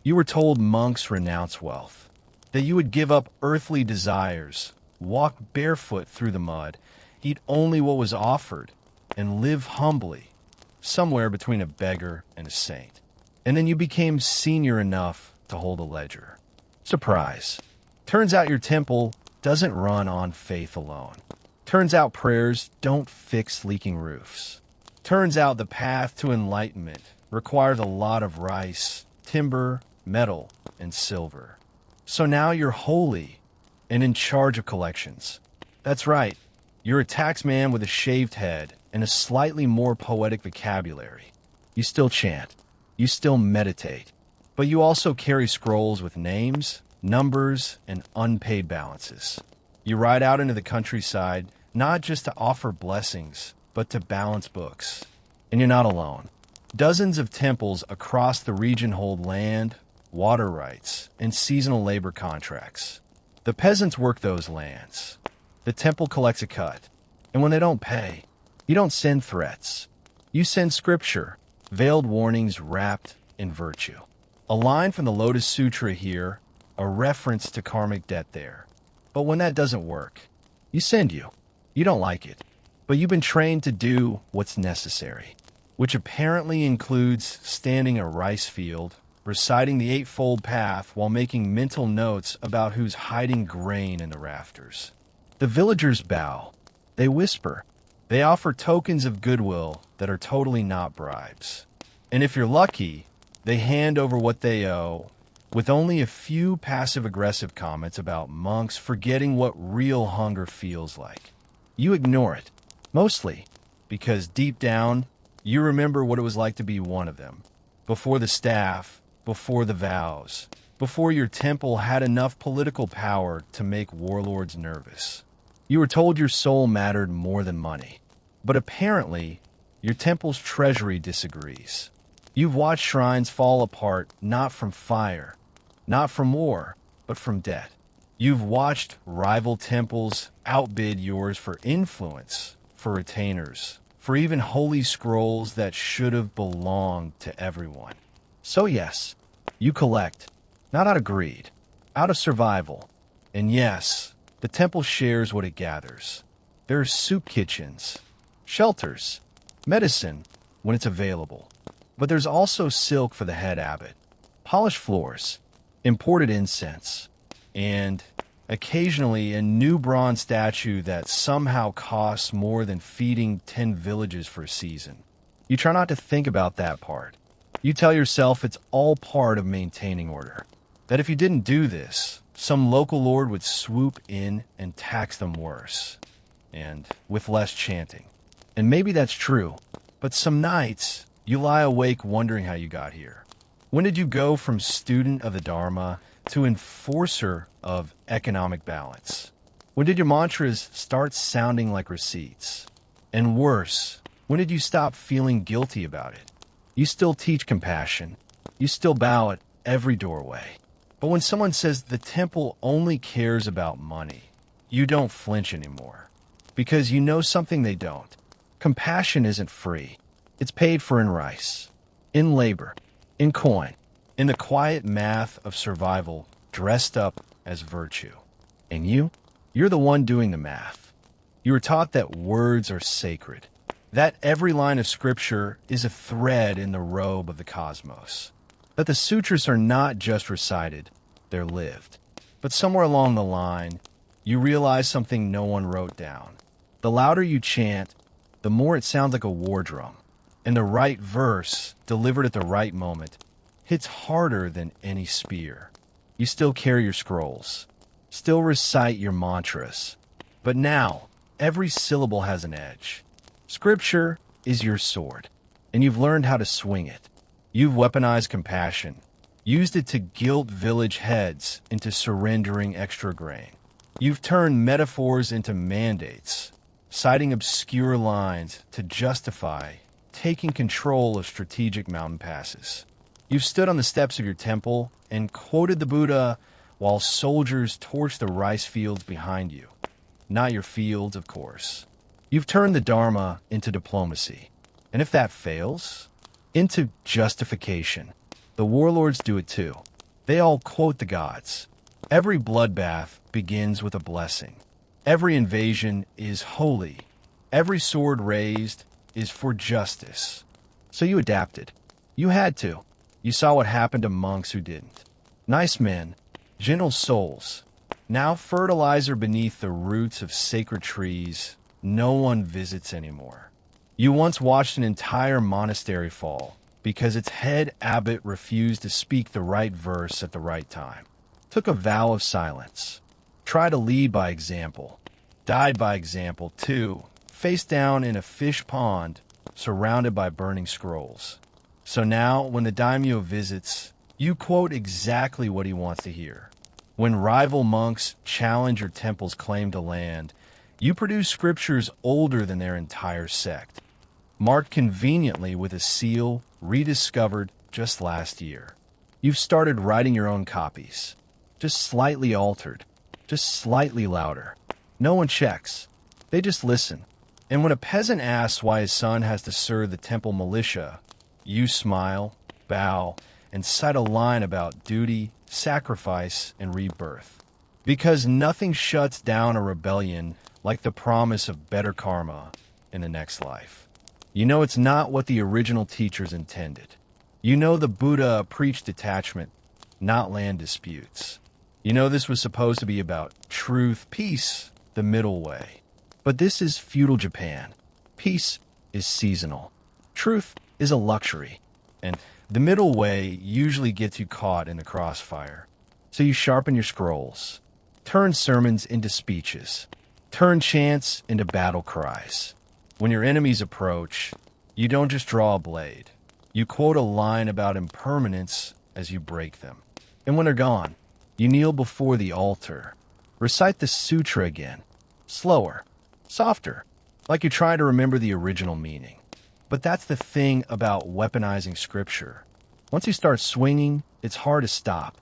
S1: You were told monks renounce wealth, that you would give up earthly desires, walk barefoot through the mud, eat only what was offered, and live humbly, somewhere between a beggar and a saint. And then you became senior enough to hold a ledger. Surprise. Turns out your temple doesn't run on faith alone. Turns out prayers don't fix leaking roofs. Turns out the path to enlightenment requires a lot of rice, timber, metal, and silver. So now you're holy and in charge of collections. That's right, you're a taxman with a shaved head and a slightly more poetic vocabulary. You still chant, you still meditate, but you also carry scrolls with names, numbers, and unpaid balances. You ride out into the countryside not just to offer blessings, but to balance books. And you're not alone. Dozens of temples across the region hold land, water rights, and seasonal labor contracts. The peasants work those lands. The temple collects a cut. And when they don't pay, you don't send threats. You send scripture, veiled warnings wrapped in virtue. A line from the Lotus Sutra here, a reference to karmic debt there. But when that doesn't work, you send you. You don't like it, but you've been trained to do what's necessary, which apparently includes standing a rice field, reciting the Eightfold Path while making mental notes about who's hiding grain in the rafters. The villagers bow. They whisper. They offer tokens of goodwill that are totally not bribes. And if you're lucky, they hand over what they owe, with only a few passive-aggressive comments about monks forgetting what real hunger feels like. You ignore it, mostly because deep down, you remember what it was like to be one of them. Before the staff, before the vows, before your temple had enough political power to make warlords nervous. You were told your soul mattered more than money. But apparently, your temple's treasury disagrees. You've watched shrines fall apart not from fire, not from war, but from debt. You've watched rival temples outbid yours for influence, for retainers, for even holy scrolls that should have belonged to everyone. So yes, you collect, not out of greed, out of survival. And yes, the temple shares what it gathers. There are soup kitchens, shelters, medicine when it's available. But there's also silk for the head abbot, polished floors, imported incense, and occasionally a new bronze statue that somehow costs more than feeding 10 villages for a season. You try not to think about that part. You tell yourself it's all part of maintaining order. That if you didn't do this, some local lord would swoop in and tax them worse, and with less chanting. And maybe that's true, but some nights you lie awake wondering how you got here. When did you go from student of the Dharma to enforcer of economic balance? When did your mantras start sounding like receipts? And worse, when did you stop feeling guilty about it? You still teach compassion. You still bow at every doorway. But when someone says the temple only cares about money, you don't flinch anymore. Because you know something they don't. Compassion isn't free. It's paid for in rice, in labor, in coin, in the quiet math of survival dressed up as virtue. And you're the one doing the math. You were taught that words are sacred, that every line of scripture is a thread in the robe of the cosmos, that the sutras are not just recited, they're lived. But somewhere along the line, you realize something no one wrote down. The louder you chant, the more it sounds like a war drum. And the right verse, delivered at the right moment, hits harder than any spear. You still carry your scrolls, still recite your mantras. But now, every syllable has an edge. Scripture is your sword, and you've learned how to swing it. You've weaponized compassion, used it to guilt village heads into surrendering extra grain. You've turned metaphors into mandates, citing obscure lines to justify taking control of strategic mountain passes. You've stood on the steps of your temple and quoted the Buddha while soldiers torched the rice fields behind you. Not your fields, of course. You've turned the Dharma into diplomacy. And if that fails, into justification. The warlords do it too. They all quote the gods. Every bloodbath begins with a blessing. Every invasion is holy. Every sword raised is for justice. So you adapted. You had to. You saw what happened to monks who didn't. Nice men, gentle souls, now fertilizer beneath the roots of sacred trees no one visits anymore. You once watched an entire monastery fall because its head abbot refused to speak the right verse at the right time. Took a vow of silence. Tried to lead by example. Died by example, too. Face down in a fish pond, surrounded by burning scrolls. So now, when the daimyo visits, you quote exactly what he wants to hear. When rival monks challenge your temple's claim to land, you produce scriptures older than their entire sect, marked conveniently with a seal rediscovered just last year. You've started writing your own copies, just slightly altered, just slightly louder. No one checks. They just listen. And when a peasant asks why his son has to serve the temple militia, you smile, bow, and cite a line about duty, sacrifice, and rebirth. Because nothing shuts down a rebellion like the promise of better karma in the next life. You know it's not what the original teachers intended. You know the Buddha preached detachment, not land disputes. You know this was supposed to be about truth, peace, the middle way. But this is feudal Japan. Peace is seasonal. Truth is a luxury. And the middle way usually gets you caught in the crossfire. So you sharpen your scrolls, turn sermons into speeches, turn chants into battle cries. When your enemies approach, you don't just draw a blade. You quote a line about impermanence as you break them. And when they're gone, you kneel before the altar. Recite the sutra again. Slower, softer, like you're trying to remember the original meaning. But that's the thing about weaponizing scripture. Once you start swinging, it's hard to stop.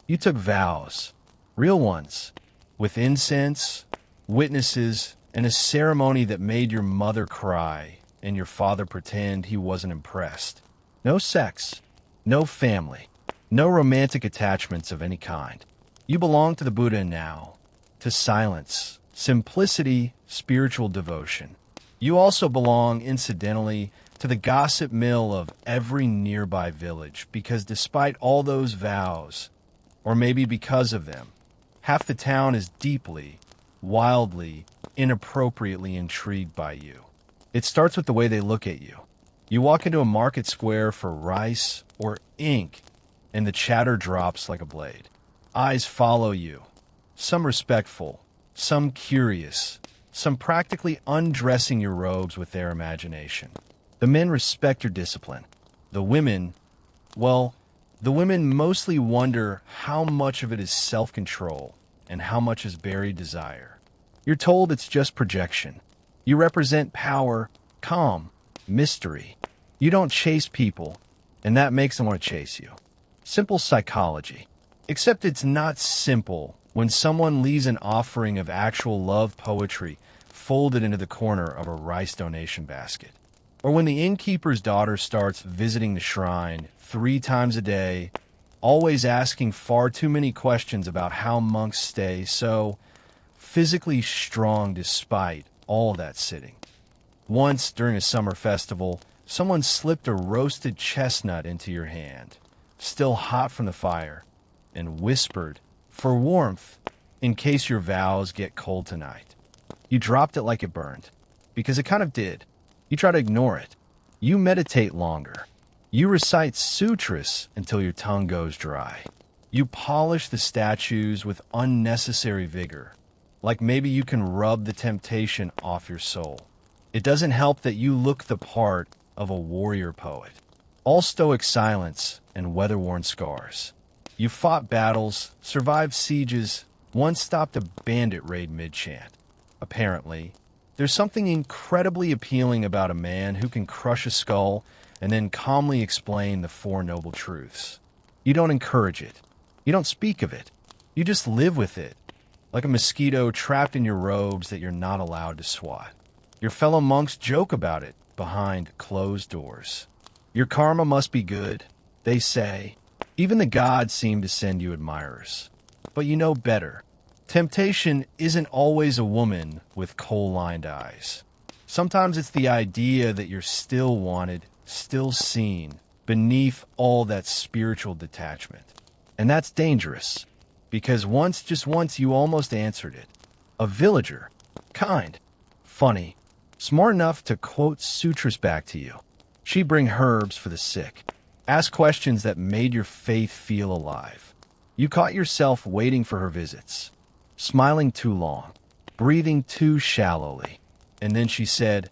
S1: You took vows, real ones, with incense, witnesses, and a ceremony that made your mother cry and your father pretend he wasn't impressed. No sex, no family, no romantic attachments of any kind. You belong to the Buddha now, to silence, simplicity, spiritual devotion. You also belong, incidentally, to the gossip mill of every nearby village, because despite all those vows, or maybe because of them, half the town is deeply, wildly, inappropriately intrigued by you. It starts with the way they look at you. You walk into a market square for rice or ink, and the chatter drops like a blade. Eyes follow you, some respectful, some curious, some practically undressing your robes with their imagination. The men respect your discipline. The women, well, the women mostly wonder how much of it is self-control and how much is buried desire. You're told it's just projection. You represent power, calm, mystery. You don't chase people, and that makes them want to chase you. Simple psychology. Except it's not simple when someone leaves an offering of actual love poetry folded into the corner of a rice donation basket. Or when the innkeeper's daughter starts visiting the shrine 3 times a day, always asking far too many questions about how monks stay so physically strong despite all that sitting. Once, during a summer festival, someone slipped a roasted chestnut into your hand, still hot from the fire, and whispered, for warmth, in case your vows get cold tonight. You dropped it like it burned, because it kind of did. You try to ignore it. You meditate longer. You recite sutras until your tongue goes dry. You polish the statues with unnecessary vigor, like maybe you can rub the temptation off your soul. It doesn't help that you look the part of a warrior poet. All stoic silence and weather-worn scars. You fought battles, survived sieges, once stopped a bandit raid mid-chant. Apparently, there's something incredibly appealing about a man who can crush a skull and then calmly explain the 4 noble truths. You don't encourage it. You don't speak of it. You just live with it, like a mosquito trapped in your robes that you're not allowed to swat. Your fellow monks joke about it behind closed doors. Your karma must be good, they say. Even the gods seem to send you admirers. But you know better. Temptation isn't always a woman with coal-lined eyes. Sometimes it's the idea that you're still wanted, still seen, beneath all that spiritual detachment. And that's dangerous, because just once, you almost answered it. A villager. Kind. Funny. Smart enough to quote sutras back to you. She'd bring herbs for the sick. Ask questions that made your faith feel alive. You caught yourself waiting for her visits, smiling too long, breathing too shallowly. And then she said,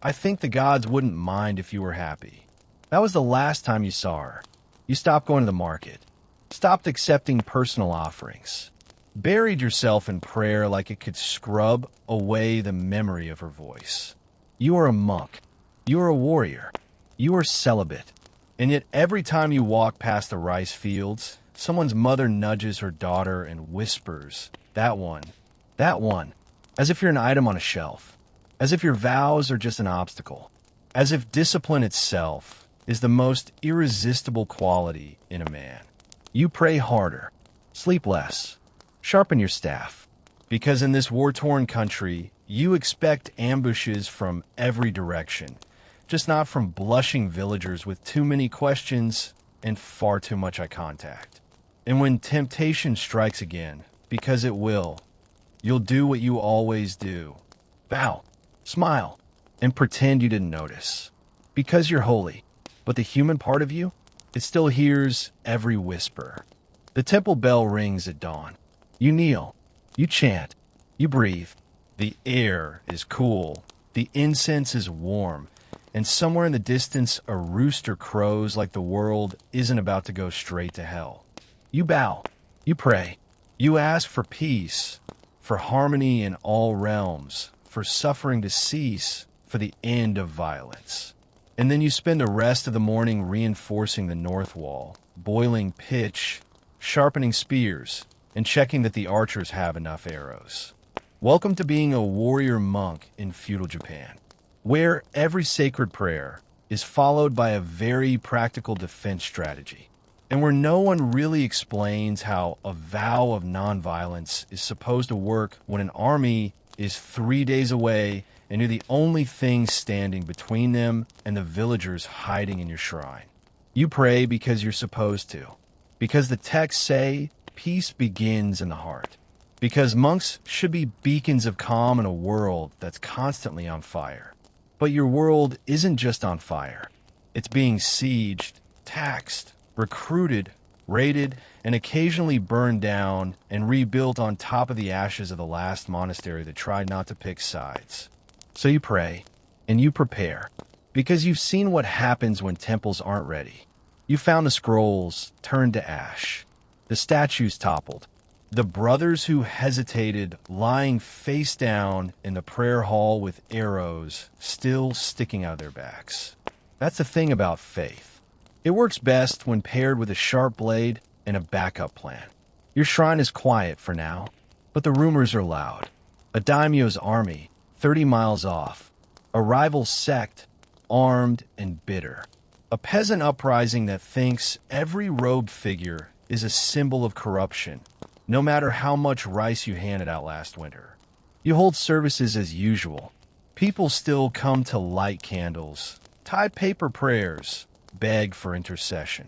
S1: "I think the gods wouldn't mind if you were happy." That was the last time you saw her. You stopped going to the market, stopped accepting personal offerings, buried yourself in prayer like it could scrub away the memory of her voice. You are a monk. You are a warrior. You are celibate. And yet every time you walk past the rice fields, someone's mother nudges her daughter and whispers, that one, as if you're an item on a shelf, as if your vows are just an obstacle, as if discipline itself is the most irresistible quality in a man. You pray harder, sleep less, sharpen your staff, because in this war-torn country, you expect ambushes from every direction, just not from blushing villagers with too many questions and far too much eye contact. And when temptation strikes again, because it will, you'll do what you always do. Bow, smile, and pretend you didn't notice. Because you're holy, but the human part of you, it still hears every whisper. The temple bell rings at dawn. You kneel, you chant, you breathe. The air is cool, the incense is warm, and somewhere in the distance a rooster crows like the world isn't about to go straight to hell. You bow, you pray, you ask for peace, for harmony in all realms, for suffering to cease, for the end of violence. And then you spend the rest of the morning reinforcing the north wall, boiling pitch, sharpening spears, and checking that the archers have enough arrows. Welcome to being a warrior monk in feudal Japan, where every sacred prayer is followed by a very practical defense strategy, and where no one really explains how a vow of nonviolence is supposed to work when an army is 3 days away and you're the only thing standing between them and the villagers hiding in your shrine. You pray because you're supposed to, because the texts say peace begins in the heart, because monks should be beacons of calm in a world that's constantly on fire. But your world isn't just on fire. It's being sieged, taxed, recruited, raided, and occasionally burned down and rebuilt on top of the ashes of the last monastery that tried not to pick sides. So you pray, and you prepare, because you've seen what happens when temples aren't ready. You found the scrolls turned to ash, the statues toppled, the brothers who hesitated lying face down in the prayer hall with arrows still sticking out of their backs. That's the thing about faith. It works best when paired with a sharp blade and a backup plan. Your shrine is quiet for now, but the rumors are loud. A daimyo's army, 30 miles off. A rival sect, armed and bitter. A peasant uprising that thinks every robed figure is a symbol of corruption, no matter how much rice you handed out last winter. You hold services as usual. People still come to light candles, tie paper prayers, beg for intercession.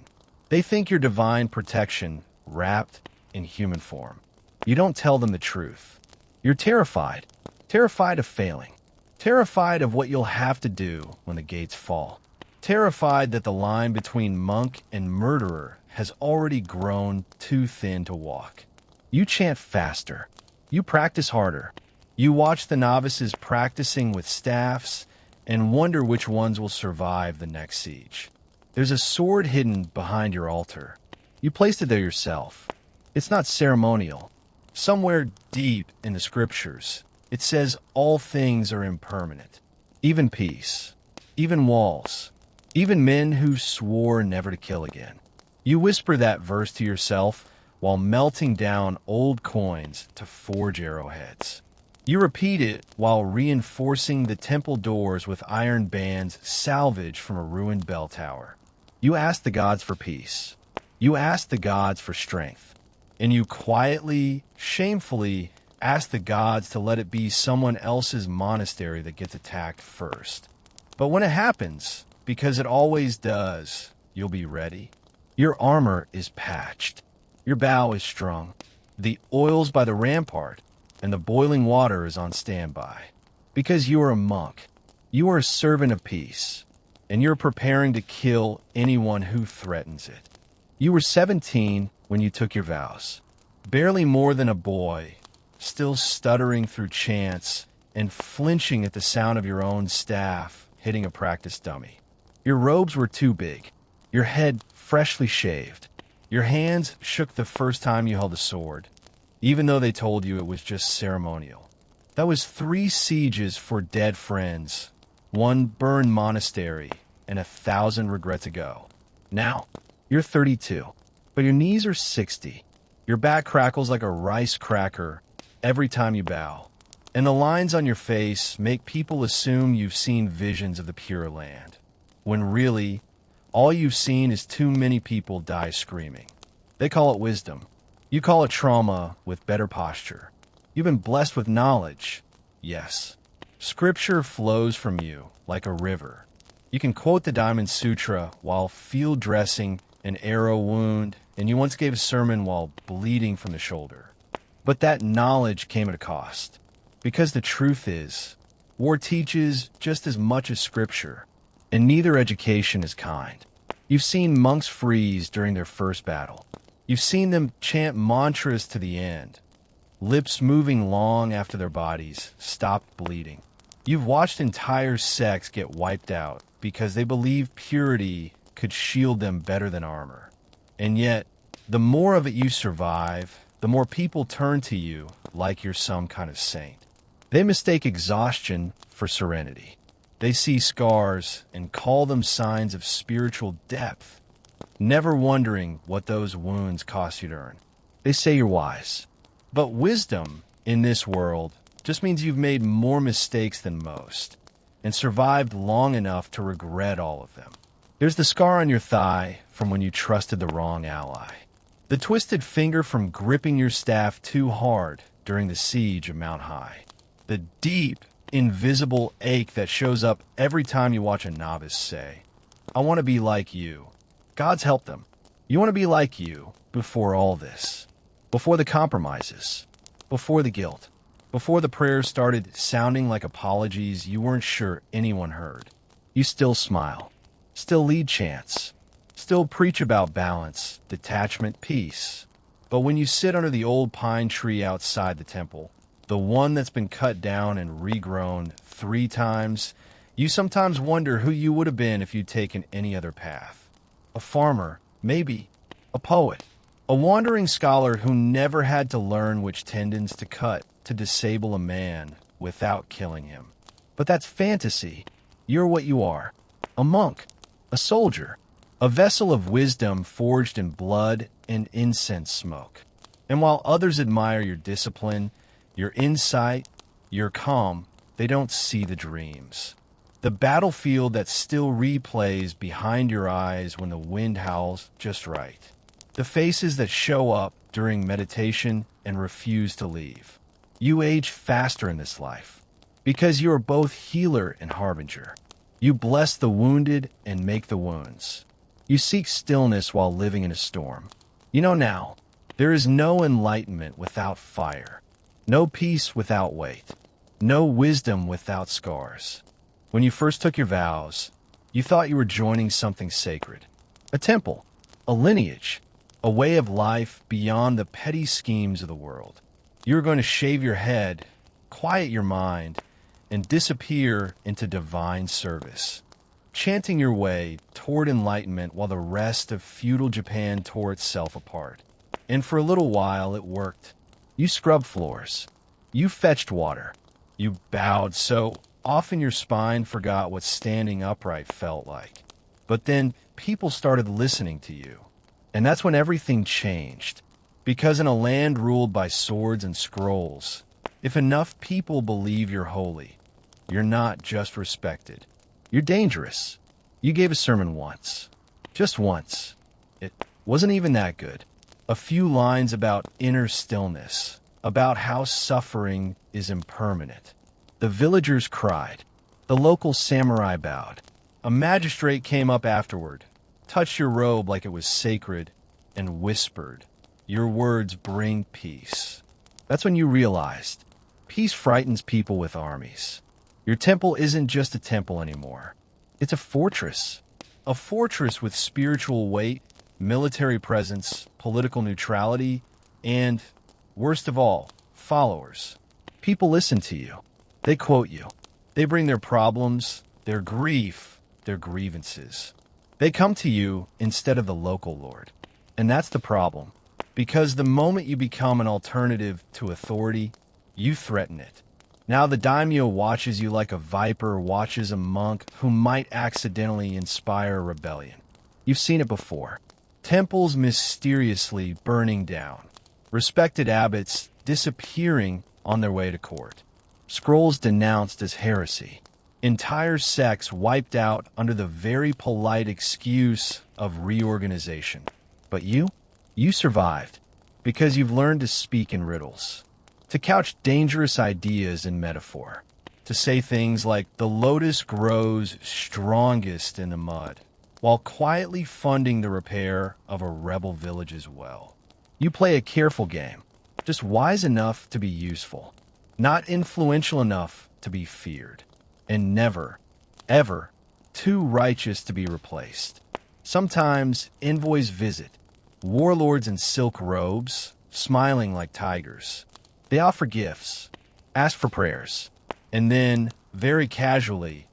S1: They think you're divine protection wrapped in human form. You don't tell them the truth. You're terrified. Terrified of failing. Terrified of what you'll have to do when the gates fall. Terrified that the line between monk and murderer has already grown too thin to walk. You chant faster. You practice harder. You watch the novices practicing with staffs and wonder which ones will survive the next siege. There's a sword hidden behind your altar. You placed it there yourself. It's not ceremonial. Somewhere deep in the scriptures, it says all things are impermanent. Even peace. Even walls. Even men who swore never to kill again. You whisper that verse to yourself while melting down old coins to forge arrowheads. You repeat it while reinforcing the temple doors with iron bands salvaged from a ruined bell tower. You ask the gods for peace. You ask the gods for strength. And you quietly, shamefully ask the gods to let it be someone else's monastery that gets attacked first. But when it happens, because it always does, you'll be ready. Your armor is patched. Your bow is strung. The oil's by the rampart, and the boiling water is on standby. Because you are a monk. You are a servant of peace, and you're preparing to kill anyone who threatens it. You were 17 when you took your vows, barely more than a boy, still stuttering through chants and flinching at the sound of your own staff hitting a practice dummy. Your robes were too big, your head freshly shaved. Your hands shook the first time you held a sword, even though they told you it was just ceremonial. That was 3 sieges for dead friends, 1 burned monastery, and 1,000 regrets ago. Now, you're 32, but your knees are 60. Your back crackles like a rice cracker every time you bow, and the lines on your face make people assume you've seen visions of the Pure Land, when really, all you've seen is too many people die screaming. They call it wisdom. You call it trauma with better posture. You've been blessed with knowledge. Yes. Scripture flows from you like a river. You can quote the Diamond Sutra while field dressing an arrow wound, and you once gave a sermon while bleeding from the shoulder. But that knowledge came at a cost. Because the truth is, war teaches just as much as Scripture, and neither education is kind. You've seen monks freeze during their first battle. You've seen them chant mantras to the end, lips moving long after their bodies stopped bleeding. You've watched entire sects get wiped out because they believed purity could shield them better than armor. And yet, the more of it you survive, the more people turn to you like you're some kind of saint. They mistake exhaustion for serenity. They see scars and call them signs of spiritual depth, never wondering what those wounds cost you to earn. They say you're wise. But wisdom in this world just means you've made more mistakes than most and survived long enough to regret all of them. There's the scar on your thigh from when you trusted the wrong ally. The twisted finger from gripping your staff too hard during the siege of Mount High. The deep, invisible ache that shows up every time you watch a novice say, "I want to be like you." God's helped them. You want to be like you before all this, before the compromises, before the guilt, before the prayers started sounding like apologies you weren't sure anyone heard. You still smile, still lead chants, still preach about balance, detachment, peace. But when you sit under the old pine tree outside the temple, the one that's been cut down and regrown 3 times, you sometimes wonder who you would have been if you'd taken any other path. A farmer, maybe. A poet. A wandering scholar who never had to learn which tendons to cut to disable a man without killing him. But that's fantasy. You're what you are. A monk. A soldier. A vessel of wisdom forged in blood and incense smoke. And while others admire your discipline, your insight, your calm, they don't see the dreams. The battlefield that still replays behind your eyes when the wind howls just right. The faces that show up during meditation and refuse to leave. You age faster in this life because you are both healer and harbinger. You bless the wounded and make the wounds. You seek stillness while living in a storm. You know now, there is no enlightenment without fire. No peace without weight. No wisdom without scars. When you first took your vows, you thought you were joining something sacred. A temple, a lineage, a way of life beyond the petty schemes of the world. You were going to shave your head, quiet your mind, and disappear into divine service, chanting your way toward enlightenment while the rest of feudal Japan tore itself apart. And for a little while it worked. You scrubbed floors. You fetched water. You bowed so often your spine forgot what standing upright felt like. But then people started listening to you. And that's when everything changed. Because in a land ruled by swords and scrolls, if enough people believe you're holy, you're not just respected. You're dangerous. You gave a sermon once. Just once. It wasn't even that good. A few lines about inner stillness, about how suffering is impermanent. The villagers cried. The local samurai bowed. A magistrate came up afterward, touched your robe like it was sacred, and whispered, "Your words bring peace." That's when you realized peace frightens people with armies. Your temple isn't just a temple anymore. It's a fortress. A fortress with spiritual weight, military presence, political neutrality, and, worst of all, followers. People listen to you. They quote you. They bring their problems, their grief, their grievances. They come to you instead of the local lord. And that's the problem. Because the moment you become an alternative to authority, you threaten it. Now the daimyo watches you like a viper watches a monk who might accidentally inspire a rebellion. You've seen it before. Temples mysteriously burning down. Respected abbots disappearing on their way to court. Scrolls denounced as heresy. Entire sects wiped out under the very polite excuse of reorganization. But you survived because you've learned to speak in riddles, to couch dangerous ideas in metaphor, to say things like the lotus grows strongest in the mud, while quietly funding the repair of a rebel village as well. You play a careful game, just wise enough to be useful, not influential enough to be feared, and never, ever too righteous to be replaced. Sometimes envoys visit, warlords in silk robes, smiling like tigers. They offer gifts, ask for prayers, and then, very casually,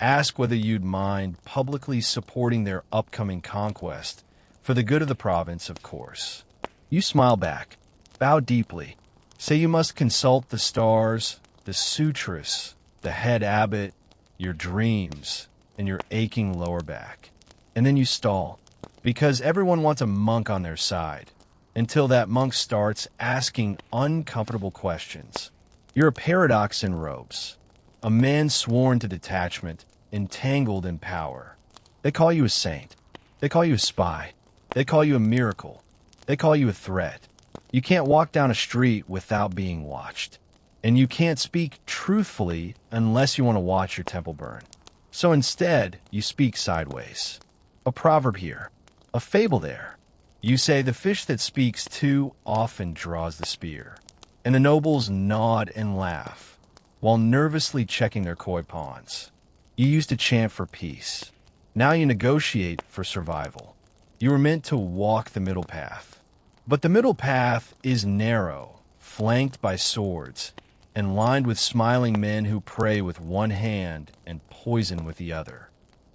S1: ask whether you'd mind publicly supporting their upcoming conquest for the good of the province, of course. You smile back, bow deeply, say you must consult the stars, the sutras, the head abbot, your dreams, and your aching lower back. And then you stall, because everyone wants a monk on their side, until that monk starts asking uncomfortable questions. You're a paradox in robes, a man sworn to detachment, entangled in power. They call you a saint. They call you a spy. They call you a miracle. They call you a threat. You can't walk down a street without being watched. And you can't speak truthfully unless you want to watch your temple burn. So instead, you speak sideways. A proverb here, a fable there. You say the fish that speaks too often draws the spear. And the nobles nod and laugh, while nervously checking their koi pawns. You used to chant for peace. Now you negotiate for survival. You were meant to walk the middle path. But the middle path is narrow, flanked by swords, and lined with smiling men who pray with one hand and poison with the other.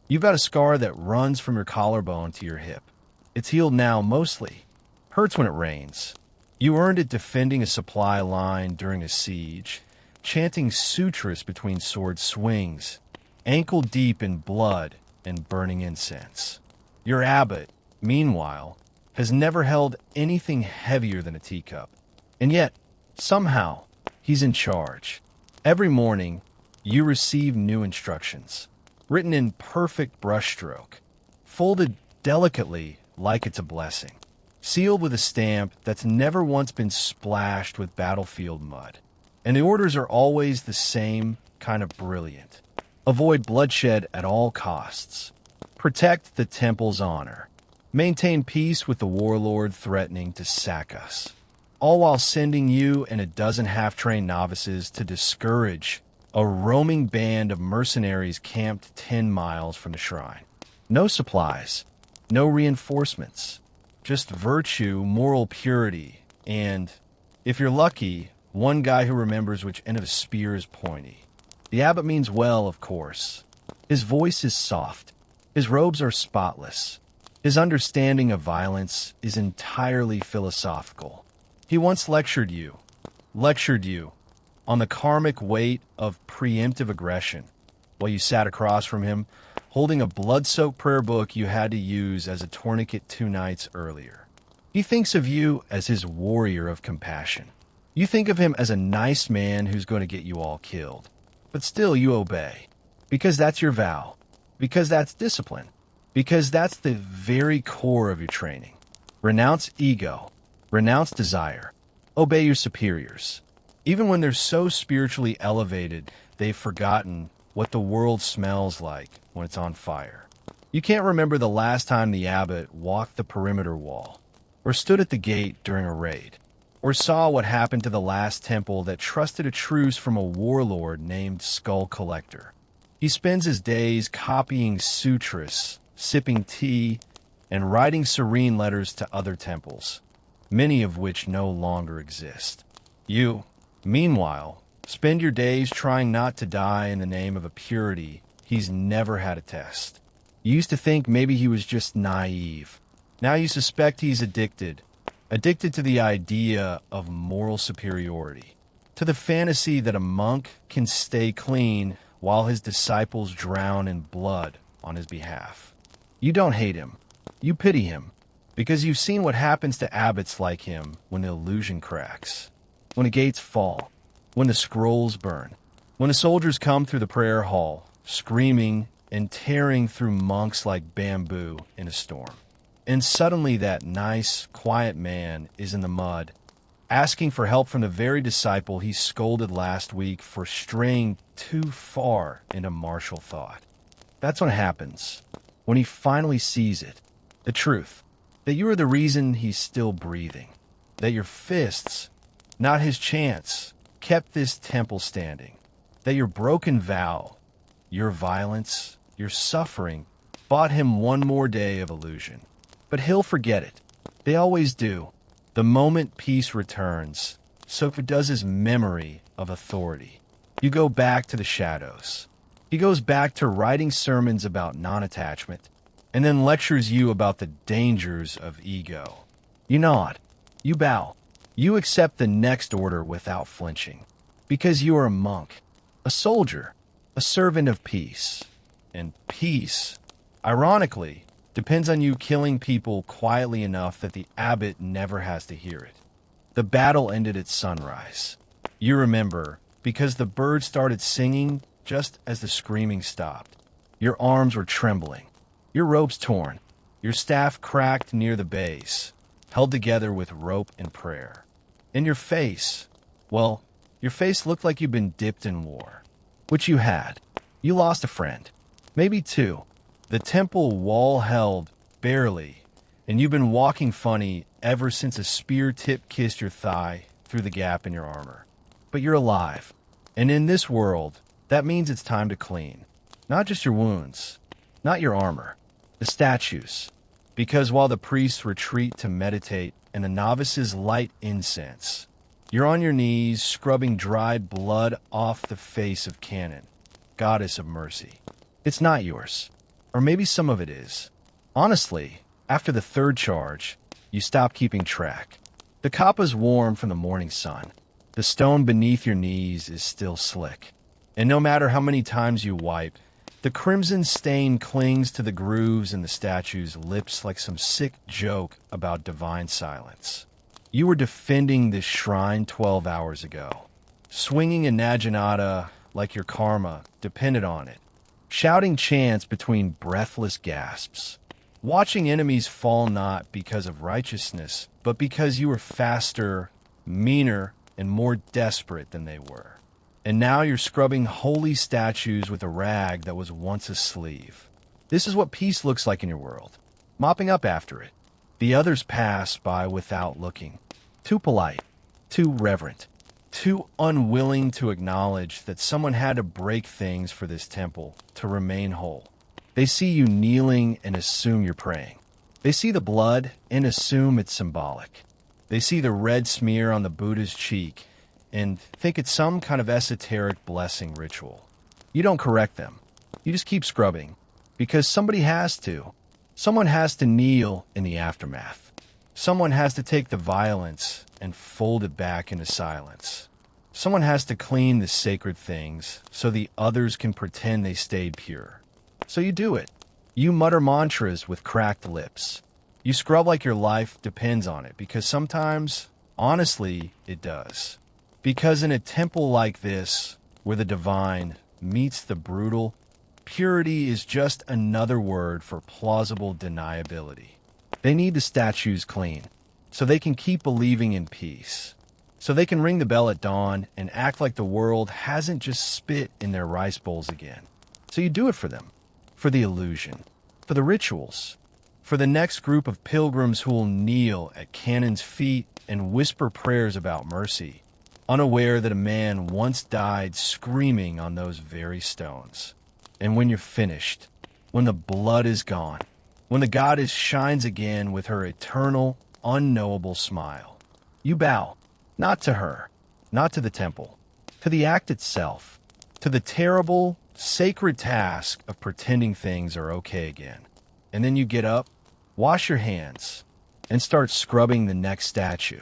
S1: You've got a scar that runs from your collarbone to your hip. It's healed now mostly. Hurts when it rains. You earned it defending a supply line during a siege, chanting sutras between sword swings, ankle deep in blood and burning incense. Your abbot, meanwhile, has never held anything heavier than a teacup. And yet, somehow, he's in charge. Every morning, you receive new instructions, written in perfect brushstroke, folded delicately like it's a blessing, sealed with a stamp that's never once been splashed with battlefield mud. And the orders are always the same kind of brilliant. Avoid bloodshed at all costs. Protect the temple's honor. Maintain peace with the warlord threatening to sack us. All while sending you and a dozen half-trained novices to discourage a roaming band of mercenaries camped 10 miles from the shrine. No supplies, no reinforcements, just virtue, moral purity, and, if you're lucky, one guy who remembers which end of a spear is pointy. The abbot means well, of course. His voice is soft. His robes are spotless. His understanding of violence is entirely philosophical. He once lectured you on the karmic weight of preemptive aggression, while you sat across from him, holding a blood-soaked prayer book you had to use as a tourniquet 2 nights earlier. He thinks of you as his warrior of compassion. You think of him as a nice man who's going to get you all killed. But still you obey. Because that's your vow. Because that's discipline. Because that's the very core of your training. Renounce ego. Renounce desire. Obey your superiors. Even when they're so spiritually elevated, they've forgotten what the world smells like when it's on fire. You can't remember the last time the abbot walked the perimeter wall or stood at the gate during a raid. or saw what happened to the last temple that trusted a truce from a warlord named Skull Collector. He spends his days copying sutras, sipping tea, and writing serene letters to other temples, many of which no longer exist. You, meanwhile, spend your days trying not to die in the name of a purity he's never had to test. You used to think maybe he was just naive. Now you suspect he's addicted to the idea of moral superiority, to the fantasy that a monk can stay clean while his disciples drown in blood on his behalf. You don't hate him. You pity him, because you've seen what happens to abbots like him when the illusion cracks, when the gates fall, when the scrolls burn, when the soldiers come through the prayer hall, screaming and tearing through monks like bamboo in a storm. And suddenly that nice, quiet man is in the mud, asking for help from the very disciple he scolded last week for straying too far into martial thought. That's what happens when he finally sees it, the truth, that you are the reason he's still breathing, that your fists, not his chants, kept this temple standing, that your broken vow, your violence, your suffering, bought him one more day of illusion. But he'll forget it. They always do. The moment peace returns, so does his memory of authority. You go back to the shadows. He goes back to writing sermons about non-attachment, and then lectures you about the dangers of ego. You nod. You bow. You accept the next order without flinching, because you are a monk, a soldier, a servant of peace. And peace, ironically, depends on you killing people quietly enough that the abbot never has to hear it. The battle ended at sunrise. You remember, because the birds started singing just as the screaming stopped. Your arms were trembling, your ropes torn, your staff cracked near the base, held together with rope and prayer. And your face, well, your face looked like you'd been dipped in war, which you had. You lost a friend, maybe two. The temple wall held, barely, and you've been walking funny ever since a spear tip kissed your thigh through the gap in your armor. But you're alive, and in this world, that means it's time to clean. Not just your wounds, not your armor, the statues. Because while the priests retreat to meditate and the novices light incense, you're on your knees scrubbing dried blood off the face of Canaan, goddess of mercy. It's not yours. Or maybe some of it is. Honestly, after the third charge, you stop keeping track. The kappa's warm from the morning sun. The stone beneath your knees is still slick. And no matter how many times you wipe, the crimson stain clings to the grooves in the statue's lips like some sick joke about divine silence. You were defending this shrine 12 hours ago, swinging a naginata like your karma depended on it, shouting chants between breathless gasps, watching enemies fall not because of righteousness, but because you were faster, meaner, and more desperate than they were. And now you're scrubbing holy statues with a rag that was once a sleeve. This is what peace looks like in your world, mopping up after it. The others pass by without looking, too polite, too reverent, too unwilling to acknowledge that someone had to break things for this temple to remain whole. They see you kneeling and assume you're praying. They see the blood and assume it's symbolic. They see the red smear on the Buddha's cheek and think it's some kind of esoteric blessing ritual. You don't correct them. You just keep scrubbing, because somebody has to. Someone has to kneel in the aftermath. Someone has to take the violence and fold it back into silence. Someone has to clean the sacred things so the others can pretend they stayed pure. So you do it. You mutter mantras with cracked lips. You scrub like your life depends on it, because sometimes, honestly, it does. Because in a temple like this, where the divine meets the brutal, purity is just another word for plausible deniability. They need the statues clean, so they can keep believing in peace. So they can ring the bell at dawn and act like the world hasn't just spit in their rice bowls again. So you do it for them, for the illusion, for the rituals, for the next group of pilgrims who will kneel at Canon's feet and whisper prayers about mercy, unaware that a man once died screaming on those very stones. And when you're finished, when the blood is gone, when the goddess shines again with her eternal, unknowable smile, you bow, not to her, not to the temple, to the act itself, to the terrible, sacred task of pretending things are okay again. And then you get up, wash your hands, and start scrubbing the next statue.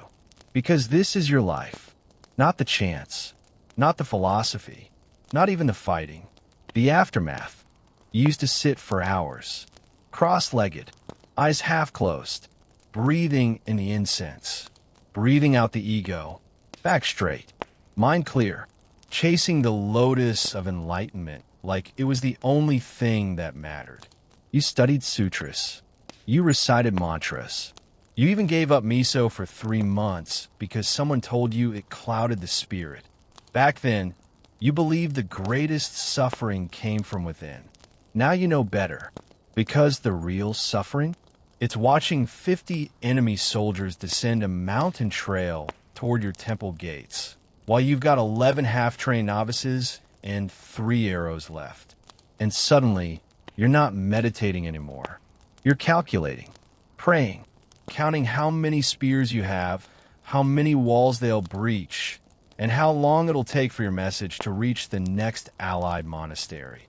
S1: Because this is your life, not the chants, not the philosophy, not even the fighting, the aftermath. You used to sit for hours, cross-legged, eyes half closed, breathing in the incense, breathing out the ego, back straight, mind clear, chasing the lotus of enlightenment like it was the only thing that mattered. You studied sutras. You recited mantras. You even gave up miso for 3 months because someone told you it clouded the spirit. Back then, you believed the greatest suffering came from within. Now you know better, because the real suffering? It's watching 50 enemy soldiers descend a mountain trail toward your temple gates, while you've got 11 half-trained novices and 3 arrows left. And suddenly, you're not meditating anymore. You're calculating, praying, counting how many spears you have, how many walls they'll breach, and how long it'll take for your message to reach the next allied monastery.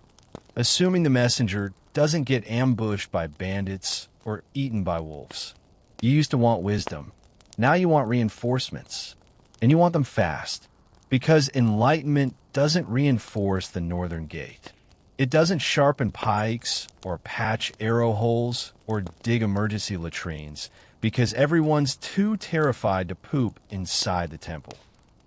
S1: Assuming the messenger doesn't get ambushed by bandits or eaten by wolves. You used to want wisdom. Now you want reinforcements. And you want them fast. Because enlightenment doesn't reinforce the northern gate. It doesn't sharpen pikes or patch arrow holes or dig emergency latrines because everyone's too terrified to poop inside the temple.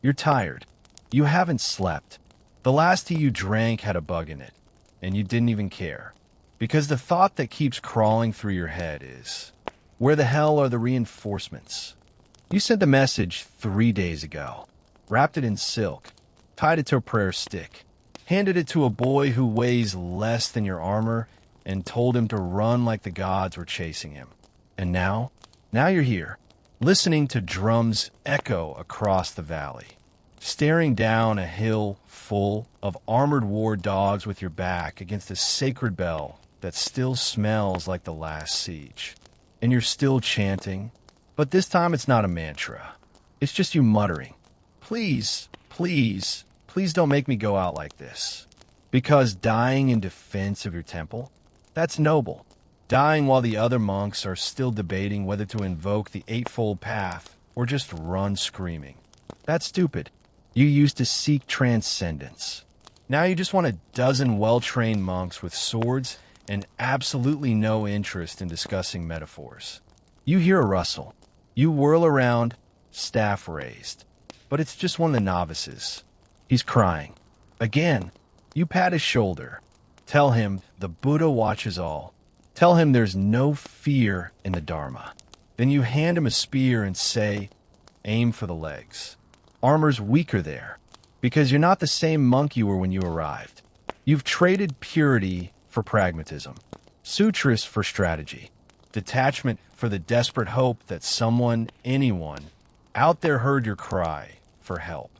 S1: You're tired. You haven't slept. The last tea you drank had a bug in it, and you didn't even care. Because the thought that keeps crawling through your head is, where the hell are the reinforcements? You sent the message 3 days ago, wrapped it in silk, tied it to a prayer stick, handed it to a boy who weighs less than your armor, and told him to run like the gods were chasing him. And now you're here, listening to drums echo across the valley, staring down a hill full of armored war dogs with your back against a sacred bell that still smells like the last siege. And you're still chanting, but this time it's not a mantra. It's just you muttering, please, please, please don't make me go out like this. Because dying in defense of your temple, that's noble. Dying while the other monks are still debating whether to invoke the Eightfold Path or just run screaming. That's stupid. You used to seek transcendence. Now you just want a dozen well-trained monks with swords and absolutely no interest in discussing metaphors. You hear a rustle. You whirl around, staff raised. But it's just one of the novices. He's crying. Again, you pat his shoulder. Tell him the Buddha watches all. Tell him there's no fear in the Dharma. Then you hand him a spear and say, aim for the legs. Armor's weaker there, because you're not the same monk you were when you arrived. You've traded purity for pragmatism, sutras for strategy, detachment for the desperate hope that someone, anyone, out there heard your cry for help.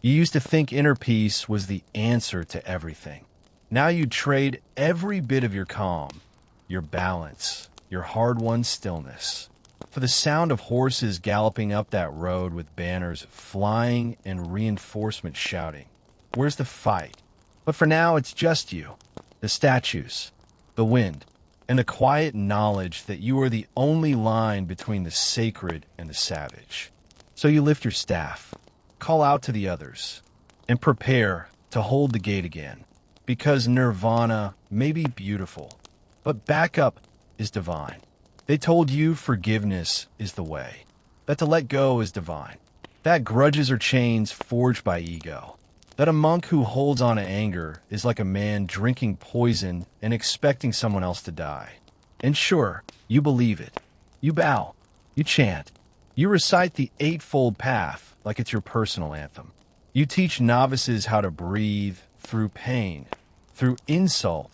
S1: You used to think inner peace was the answer to everything. Now you trade every bit of your calm, your balance, your hard-won stillness, for the sound of horses galloping up that road with banners flying and reinforcements shouting. Where's the fight? But for now, it's just you, the statues, the wind, and the quiet knowledge that you are the only line between the sacred and the savage. So you lift your staff, call out to the others, and prepare to hold the gate again. Because nirvana may be beautiful, but backup is divine. They told you forgiveness is the way, that to let go is divine, that grudges are chains forged by ego, that a monk who holds on to anger is like a man drinking poison and expecting someone else to die. And sure, you believe it. You bow, you chant, you recite the Eightfold Path like it's your personal anthem. You teach novices how to breathe through pain, through insult,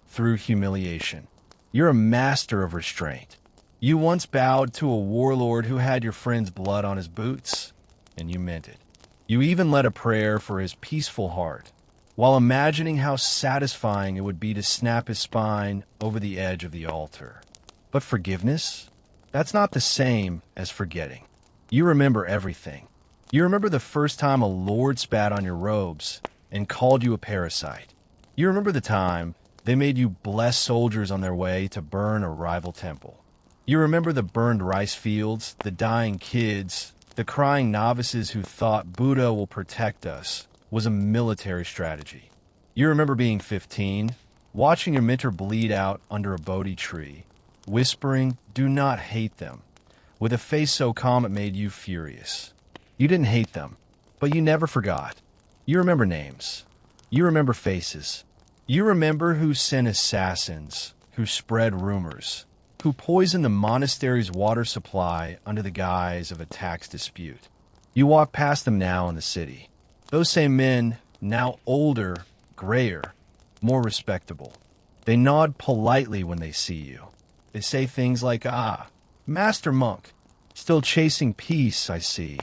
S1: through humiliation. You're a master of restraint. You once bowed to a warlord who had your friend's blood on his boots, and you meant it. You even led a prayer for his peaceful heart, while imagining how satisfying it would be to snap his spine over the edge of the altar. But forgiveness? That's not the same as forgetting. You remember everything. You remember the first time a lord spat on your robes and called you a parasite. You remember the time they made you bless soldiers on their way to burn a rival temple. You remember the burned rice fields, the dying kids, the crying novices who thought Buddha will protect us was a military strategy. You remember being 15, watching your mentor bleed out under a Bodhi tree, whispering, "Do not hate them," with a face so calm it made you furious. You didn't hate them, but you never forgot. You remember names. You remember faces. You remember who sent assassins, who spread rumors, who poisoned the monastery's water supply under the guise of a tax dispute. You walk past them now in the city. Those same men, now older, grayer, more respectable. They nod politely when they see you. They say things like, "Ah, Master Monk, still chasing peace, I see."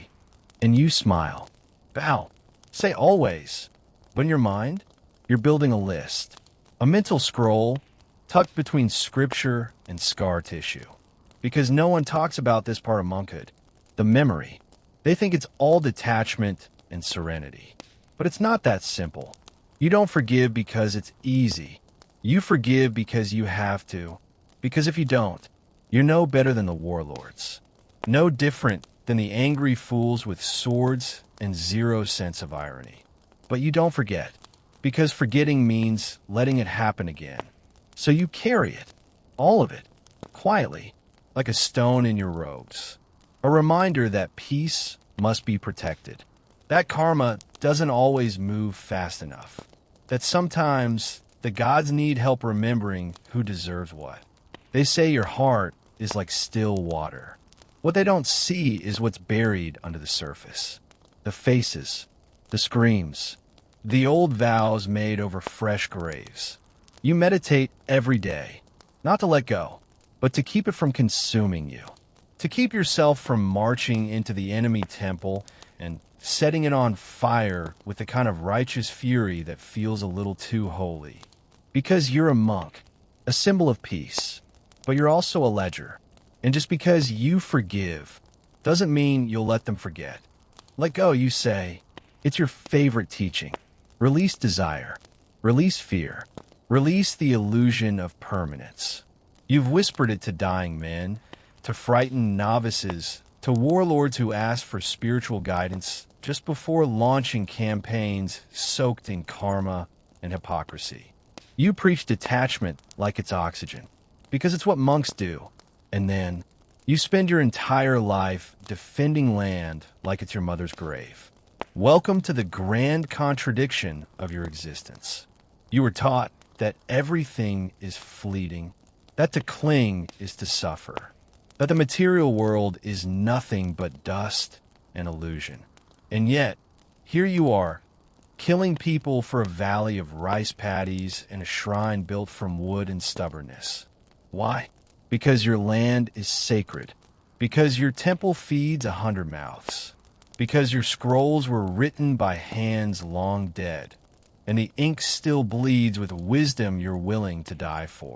S1: And you smile. Bow. Say always. But in your mind, you're building a list. A mental scroll tucked between scripture and scar tissue. Because no one talks about this part of monkhood. The memory. They think it's all detachment and serenity. But it's not that simple. You don't forgive because it's easy. You forgive because you have to. Because if you don't, you're no better than the warlords. No different than the angry fools with swords and zero sense of irony. But you don't forget, because forgetting means letting it happen again. So you carry it, all of it, quietly, like a stone in your robes. A reminder that peace must be protected. That karma doesn't always move fast enough. That sometimes the gods need help remembering who deserves what. They say your heart is like still water. What they don't see is what's buried under the surface. The faces, the screams, the old vows made over fresh graves. You meditate every day, not to let go, but to keep it from consuming you. To keep yourself from marching into the enemy temple and setting it on fire with the kind of righteous fury that feels a little too holy. Because you're a monk, a symbol of peace, but you're also a ledger. And just because you forgive doesn't mean you'll let them forget. Let go, you say. It's your favorite teaching. Release desire. Release fear. Release the illusion of permanence. You've whispered it to dying men, to frightened novices, to warlords who ask for spiritual guidance just before launching campaigns soaked in karma and hypocrisy. You preach detachment like it's oxygen, because it's what monks do. And then you spend your entire life defending land like it's your mother's grave. Welcome to the grand contradiction of your existence. You were taught that everything is fleeting, that to cling is to suffer, that the material world is nothing but dust and illusion. And yet, here you are, killing people for a valley of rice paddies and a shrine built from wood and stubbornness. Why? Because your land is sacred. Because your temple feeds 100 mouths. Because your scrolls were written by hands long dead. And the ink still bleeds with wisdom you're willing to die for.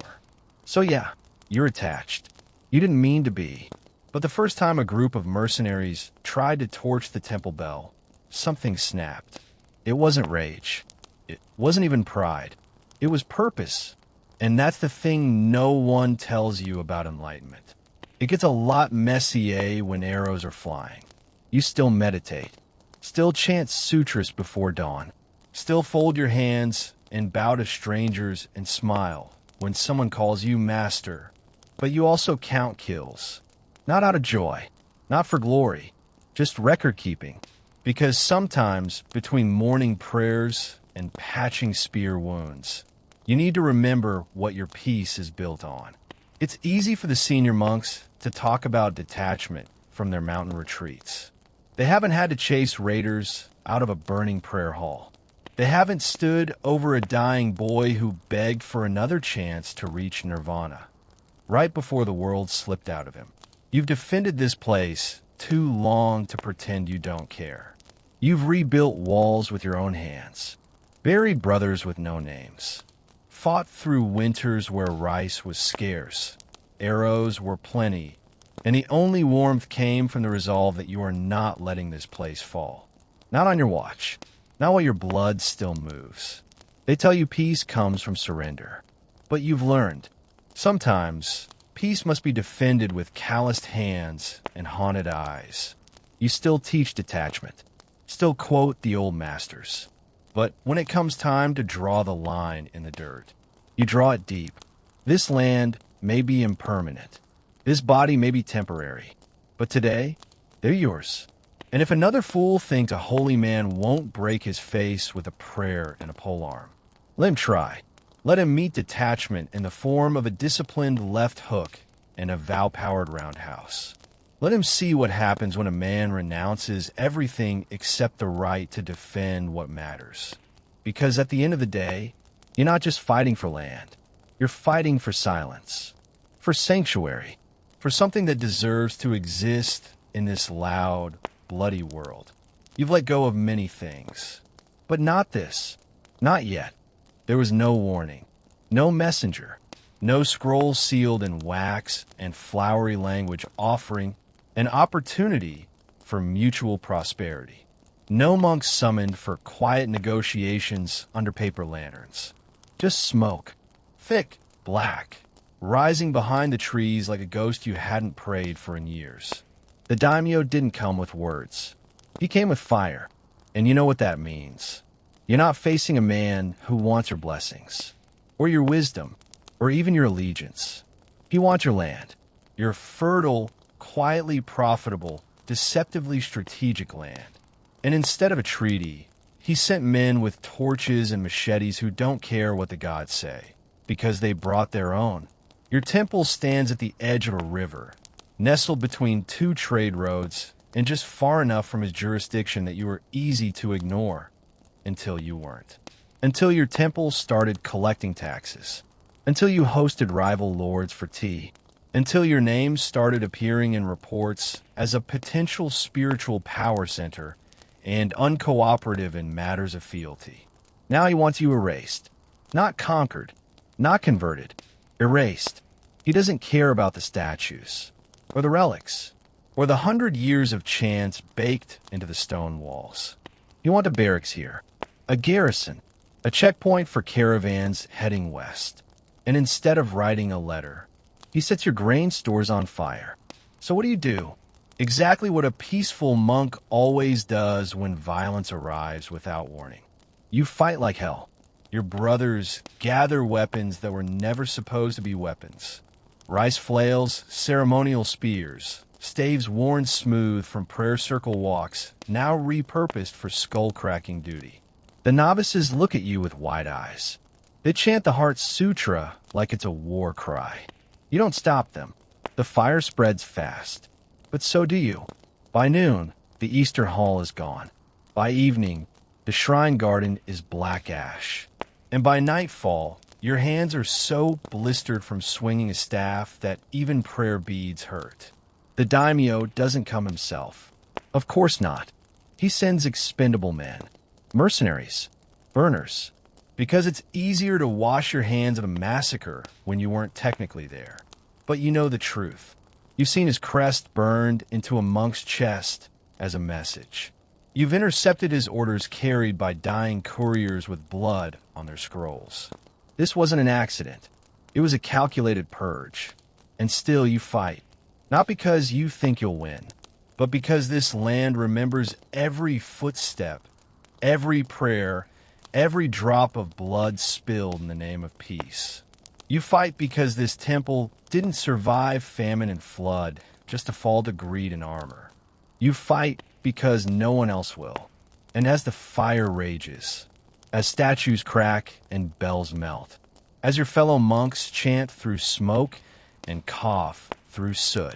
S1: So yeah, you're attached. You didn't mean to be. But the first time a group of mercenaries tried to torch the temple bell, something snapped. It wasn't rage. It wasn't even pride. It was purpose. And that's the thing no one tells you about enlightenment. It gets a lot messier when arrows are flying. You still meditate. Still chant sutras before dawn. Still fold your hands and bow to strangers and smile when someone calls you master. But you also count kills. Not out of joy. Not for glory. Just record keeping. Because sometimes between morning prayers and patching spear wounds, you need to remember what your peace is built on. It's easy for the senior monks to talk about detachment from their mountain retreats. They haven't had to chase raiders out of a burning prayer hall. They haven't stood over a dying boy who begged for another chance to reach nirvana. right before the world slipped out of him. You've defended this place too long to pretend you don't care. You've rebuilt walls with your own hands, buried brothers with no names, fought through winters where rice was scarce, arrows were plenty, and the only warmth came from the resolve that you are not letting this place fall. Not on your watch, not while your blood still moves. They tell you peace comes from surrender, but you've learned, sometimes peace must be defended with calloused hands and haunted eyes. You still teach detachment, still quote the old masters. But when it comes time to draw the line in the dirt, you draw it deep. This land may be impermanent. This body may be temporary. But today, they're yours. And if another fool thinks a holy man won't break his face with a prayer and a polearm, let him try. Let him meet detachment in the form of a disciplined left hook and a vow-powered roundhouse. Let him see what happens when a man renounces everything except the right to defend what matters. Because at the end of the day, you're not just fighting for land. You're fighting for silence, for sanctuary, for something that deserves to exist in this loud, bloody world. You've let go of many things, but not this. Not yet. There was no warning, no messenger, no scroll sealed in wax and flowery language offering an opportunity for mutual prosperity. No monks summoned for quiet negotiations under paper lanterns. Just smoke, thick, black, rising behind the trees like a ghost you hadn't prayed for in years. The daimyo didn't come with words. He came with fire, and you know what that means. You're not facing a man who wants your blessings, or your wisdom, or even your allegiance. He wants your land, your fertile, quietly profitable, deceptively strategic land. And instead of a treaty, he sent men with torches and machetes who don't care what the gods say, because they brought their own. Your temple stands at the edge of a river, nestled between two trade roads, and just far enough from his jurisdiction that you were easy to ignore. Until you weren't. Until your temple started collecting taxes. Until you hosted rival lords for tea. Until your name started appearing in reports as a potential spiritual power center and uncooperative in matters of fealty. Now he wants you erased. Not conquered. Not converted. Erased. He doesn't care about the statues, or the relics, or the 100 years of chants baked into the stone walls. You want a barracks here. A garrison, a checkpoint for caravans heading west. And instead of writing a letter, he sets your grain stores on fire. So what do? Exactly what a peaceful monk always does when violence arrives without warning. You fight like hell. Your brothers gather weapons that were never supposed to be weapons. Rice flails, ceremonial spears, staves worn smooth from prayer circle walks, now repurposed for skull-cracking duty. The novices look at you with wide eyes. They chant the Heart Sutra like it's a war cry. You don't stop them. The fire spreads fast. But so do you. By noon, the Easter Hall is gone. By evening, the shrine garden is black ash. And by nightfall, your hands are so blistered from swinging a staff that even prayer beads hurt. The daimyo doesn't come himself. Of course not. He sends expendable men. Mercenaries, burners, because it's easier to wash your hands of a massacre when you weren't technically there. But you know the truth. You've seen his crest burned into a monk's chest as a message. You've intercepted his orders carried by dying couriers with blood on their scrolls. This wasn't an accident. It was a calculated purge. And still you fight. Not because you think you'll win, but because this land remembers every footstep, every prayer, every drop of blood spilled in the name of peace. You fight because this temple didn't survive famine and flood just to fall to greed and armor. You fight because no one else will. And as the fire rages, as statues crack and bells melt, as your fellow monks chant through smoke and cough through soot,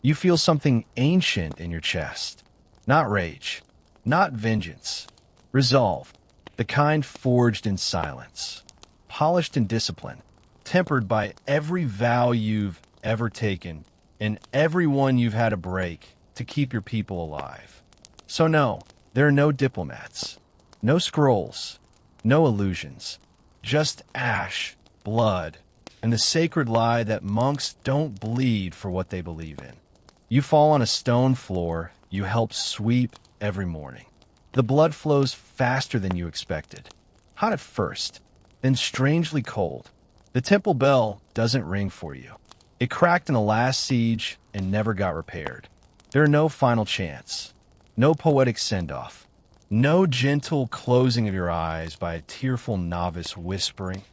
S1: you feel something ancient in your chest. Not rage, not vengeance. Resolve, the kind forged in silence, polished in discipline, tempered by every vow you've ever taken and every one you've had to break to keep your people alive. So no, there are no diplomats, no scrolls, no illusions, just ash, blood, and the sacred lie that monks don't bleed for what they believe in. You fall on a stone floor you help sweep every morning. The blood flows faster than you expected. Hot at first, then strangely cold. The temple bell doesn't ring for you. It cracked in the last siege and never got repaired. There are no final chants, no poetic send-off, no gentle closing of your eyes by a tearful novice whispering,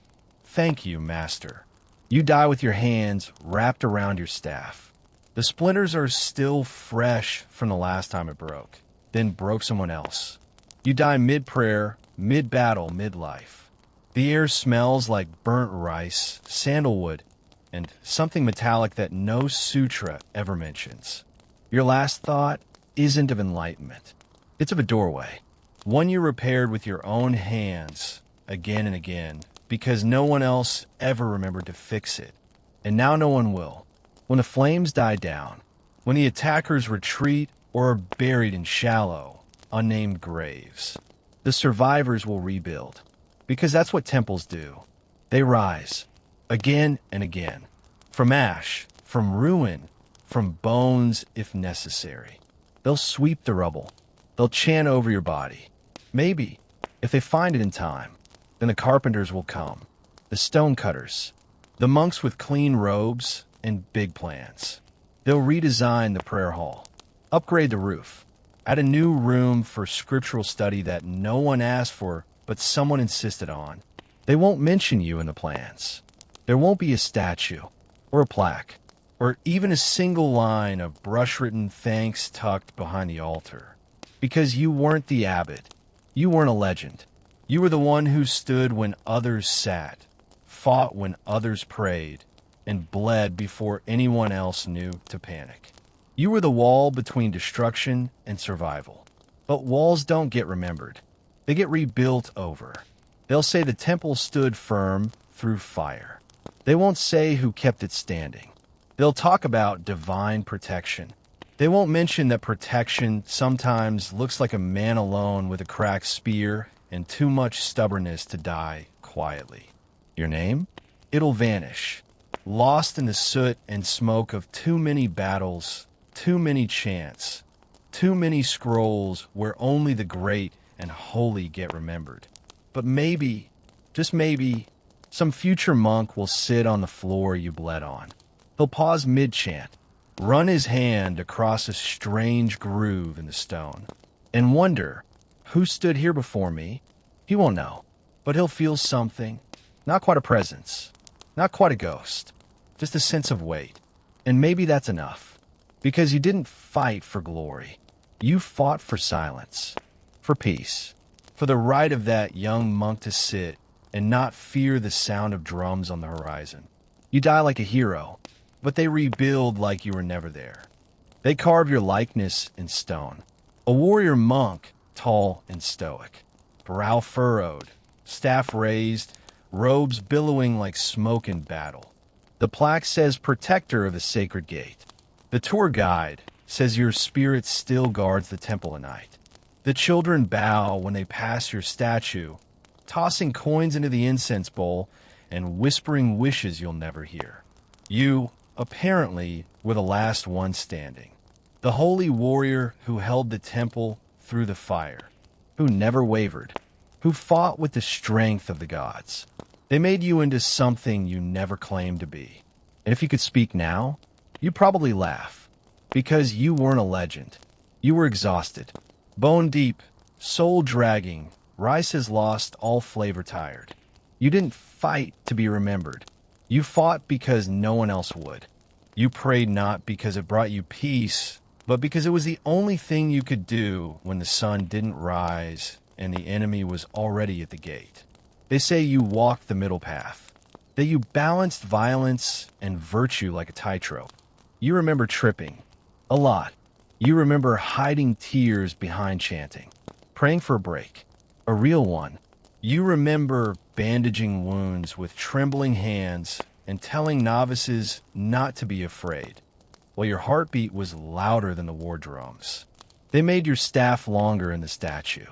S1: "Thank you, Master." You die with your hands wrapped around your staff. The splinters are still fresh from the last time it broke, then broke someone else. You die mid-prayer, mid-battle, mid-life. The air smells like burnt rice, sandalwood, and something metallic that no sutra ever mentions. Your last thought isn't of enlightenment. It's of a doorway, one you repaired with your own hands again and again because no one else ever remembered to fix it. And now no one will. When the flames die down, when the attackers retreat or are buried in shallow, unnamed graves, the survivors will rebuild. Because that's what temples do. They rise, again and again, from ash, from ruin, from bones if necessary. They'll sweep the rubble. They'll chant over your body. Maybe, if they find it in time, then the carpenters will come, the stonecutters, the monks with clean robes and big plans. They'll redesign the prayer hall, upgrade the roof, add a new room for scriptural study that no one asked for but someone insisted on. They won't mention you in the plans. There won't be a statue, or a plaque, or even a single line of brush-written thanks tucked behind the altar. Because you weren't the abbot. You weren't a legend. You were the one who stood when others sat, fought when others prayed, and bled before anyone else knew to panic. You were the wall between destruction and survival. But walls don't get remembered. They get rebuilt over. They'll say the temple stood firm through fire. They won't say who kept it standing. They'll talk about divine protection. They won't mention that protection sometimes looks like a man alone with a cracked spear and too much stubbornness to die quietly. Your name? It'll vanish, lost in the soot and smoke of too many battles, too many chants, too many scrolls where only the great and holy get remembered. But maybe, just maybe, some future monk will sit on the floor you bled on. He'll pause mid-chant, run his hand across a strange groove in the stone, and wonder, who stood here before me? He won't know, but he'll feel something. Not quite a presence, not quite a ghost, just a sense of weight. And maybe that's enough, because you didn't fight for glory. You fought for silence, for peace, for the right of that young monk to sit and not fear the sound of drums on the horizon. You die like a hero, but they rebuild like you were never there. They carve your likeness in stone. A warrior monk, tall and stoic, brow furrowed, staff raised, robes billowing like smoke in battle. The plaque says protector of the sacred gate. The tour guide says your spirit still guards the temple at night. The children bow when they pass your statue, tossing coins into the incense bowl and whispering wishes you'll never hear. You, apparently, were the last one standing. The holy warrior who held the temple through the fire, who never wavered, who fought with the strength of the gods. They made you into something you never claimed to be. And if you could speak now, you'd probably laugh, because you weren't a legend. You were exhausted, bone deep, soul dragging. Rice has lost all flavor tired. You didn't fight to be remembered. You fought because no one else would. You prayed not because it brought you peace, but because it was the only thing you could do when the sun didn't rise and the enemy was already at the gate. They say you walked the middle path, that you balanced violence and virtue like a tightrope. You remember tripping, a lot. You remember hiding tears behind chanting, praying for a break, a real one. You remember bandaging wounds with trembling hands and telling novices not to be afraid, while your heartbeat was louder than the war drums. They made your staff longer in the statue,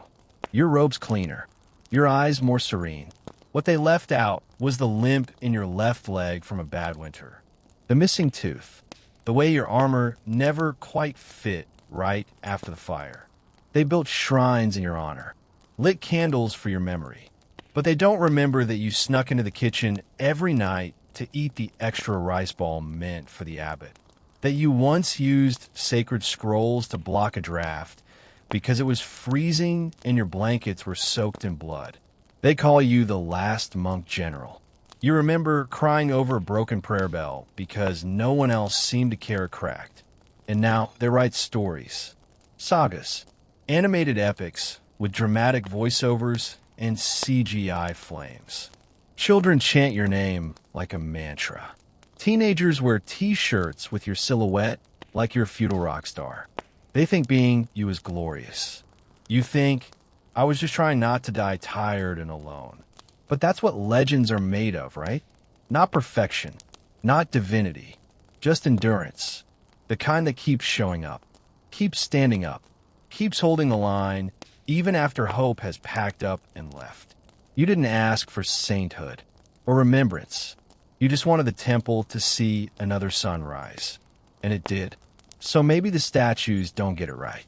S1: your robes cleaner, your eyes more serene. What they left out was the limp in your left leg from a bad winter, the missing tooth, the way your armor never quite fit right after the fire. They built shrines in your honor, lit candles for your memory, but they don't remember that you snuck into the kitchen every night to eat the extra rice ball meant for the abbot, that you once used sacred scrolls to block a draft because it was freezing and your blankets were soaked in blood. They call you the last monk general. You remember crying over a broken prayer bell because no one else seemed to care or cracked. And now they write stories, sagas, animated epics with dramatic voiceovers and CGI flames. Children chant your name like a mantra. Teenagers wear t-shirts with your silhouette like you're a feudal rock star. They think being you is glorious. You think, I was just trying not to die tired and alone. But that's what legends are made of, right? Not perfection, not divinity, just endurance. The kind that keeps showing up, keeps standing up, keeps holding the line, even after hope has packed up and left. You didn't ask for sainthood or remembrance. You just wanted the temple to see another sunrise. And it did. So maybe the statues don't get it right.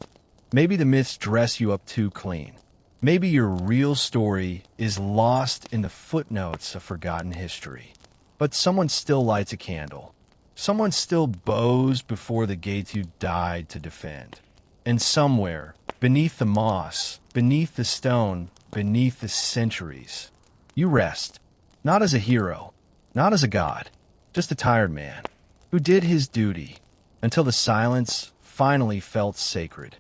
S1: Maybe the myths dress you up too clean. Maybe your real story is lost in the footnotes of forgotten history. But someone still lights a candle. Someone still bows before the gates you died to defend. And somewhere, beneath the moss, beneath the stone, beneath the centuries, you rest. Not as a hero, not as a god, just a tired man who did his duty until the silence finally felt sacred.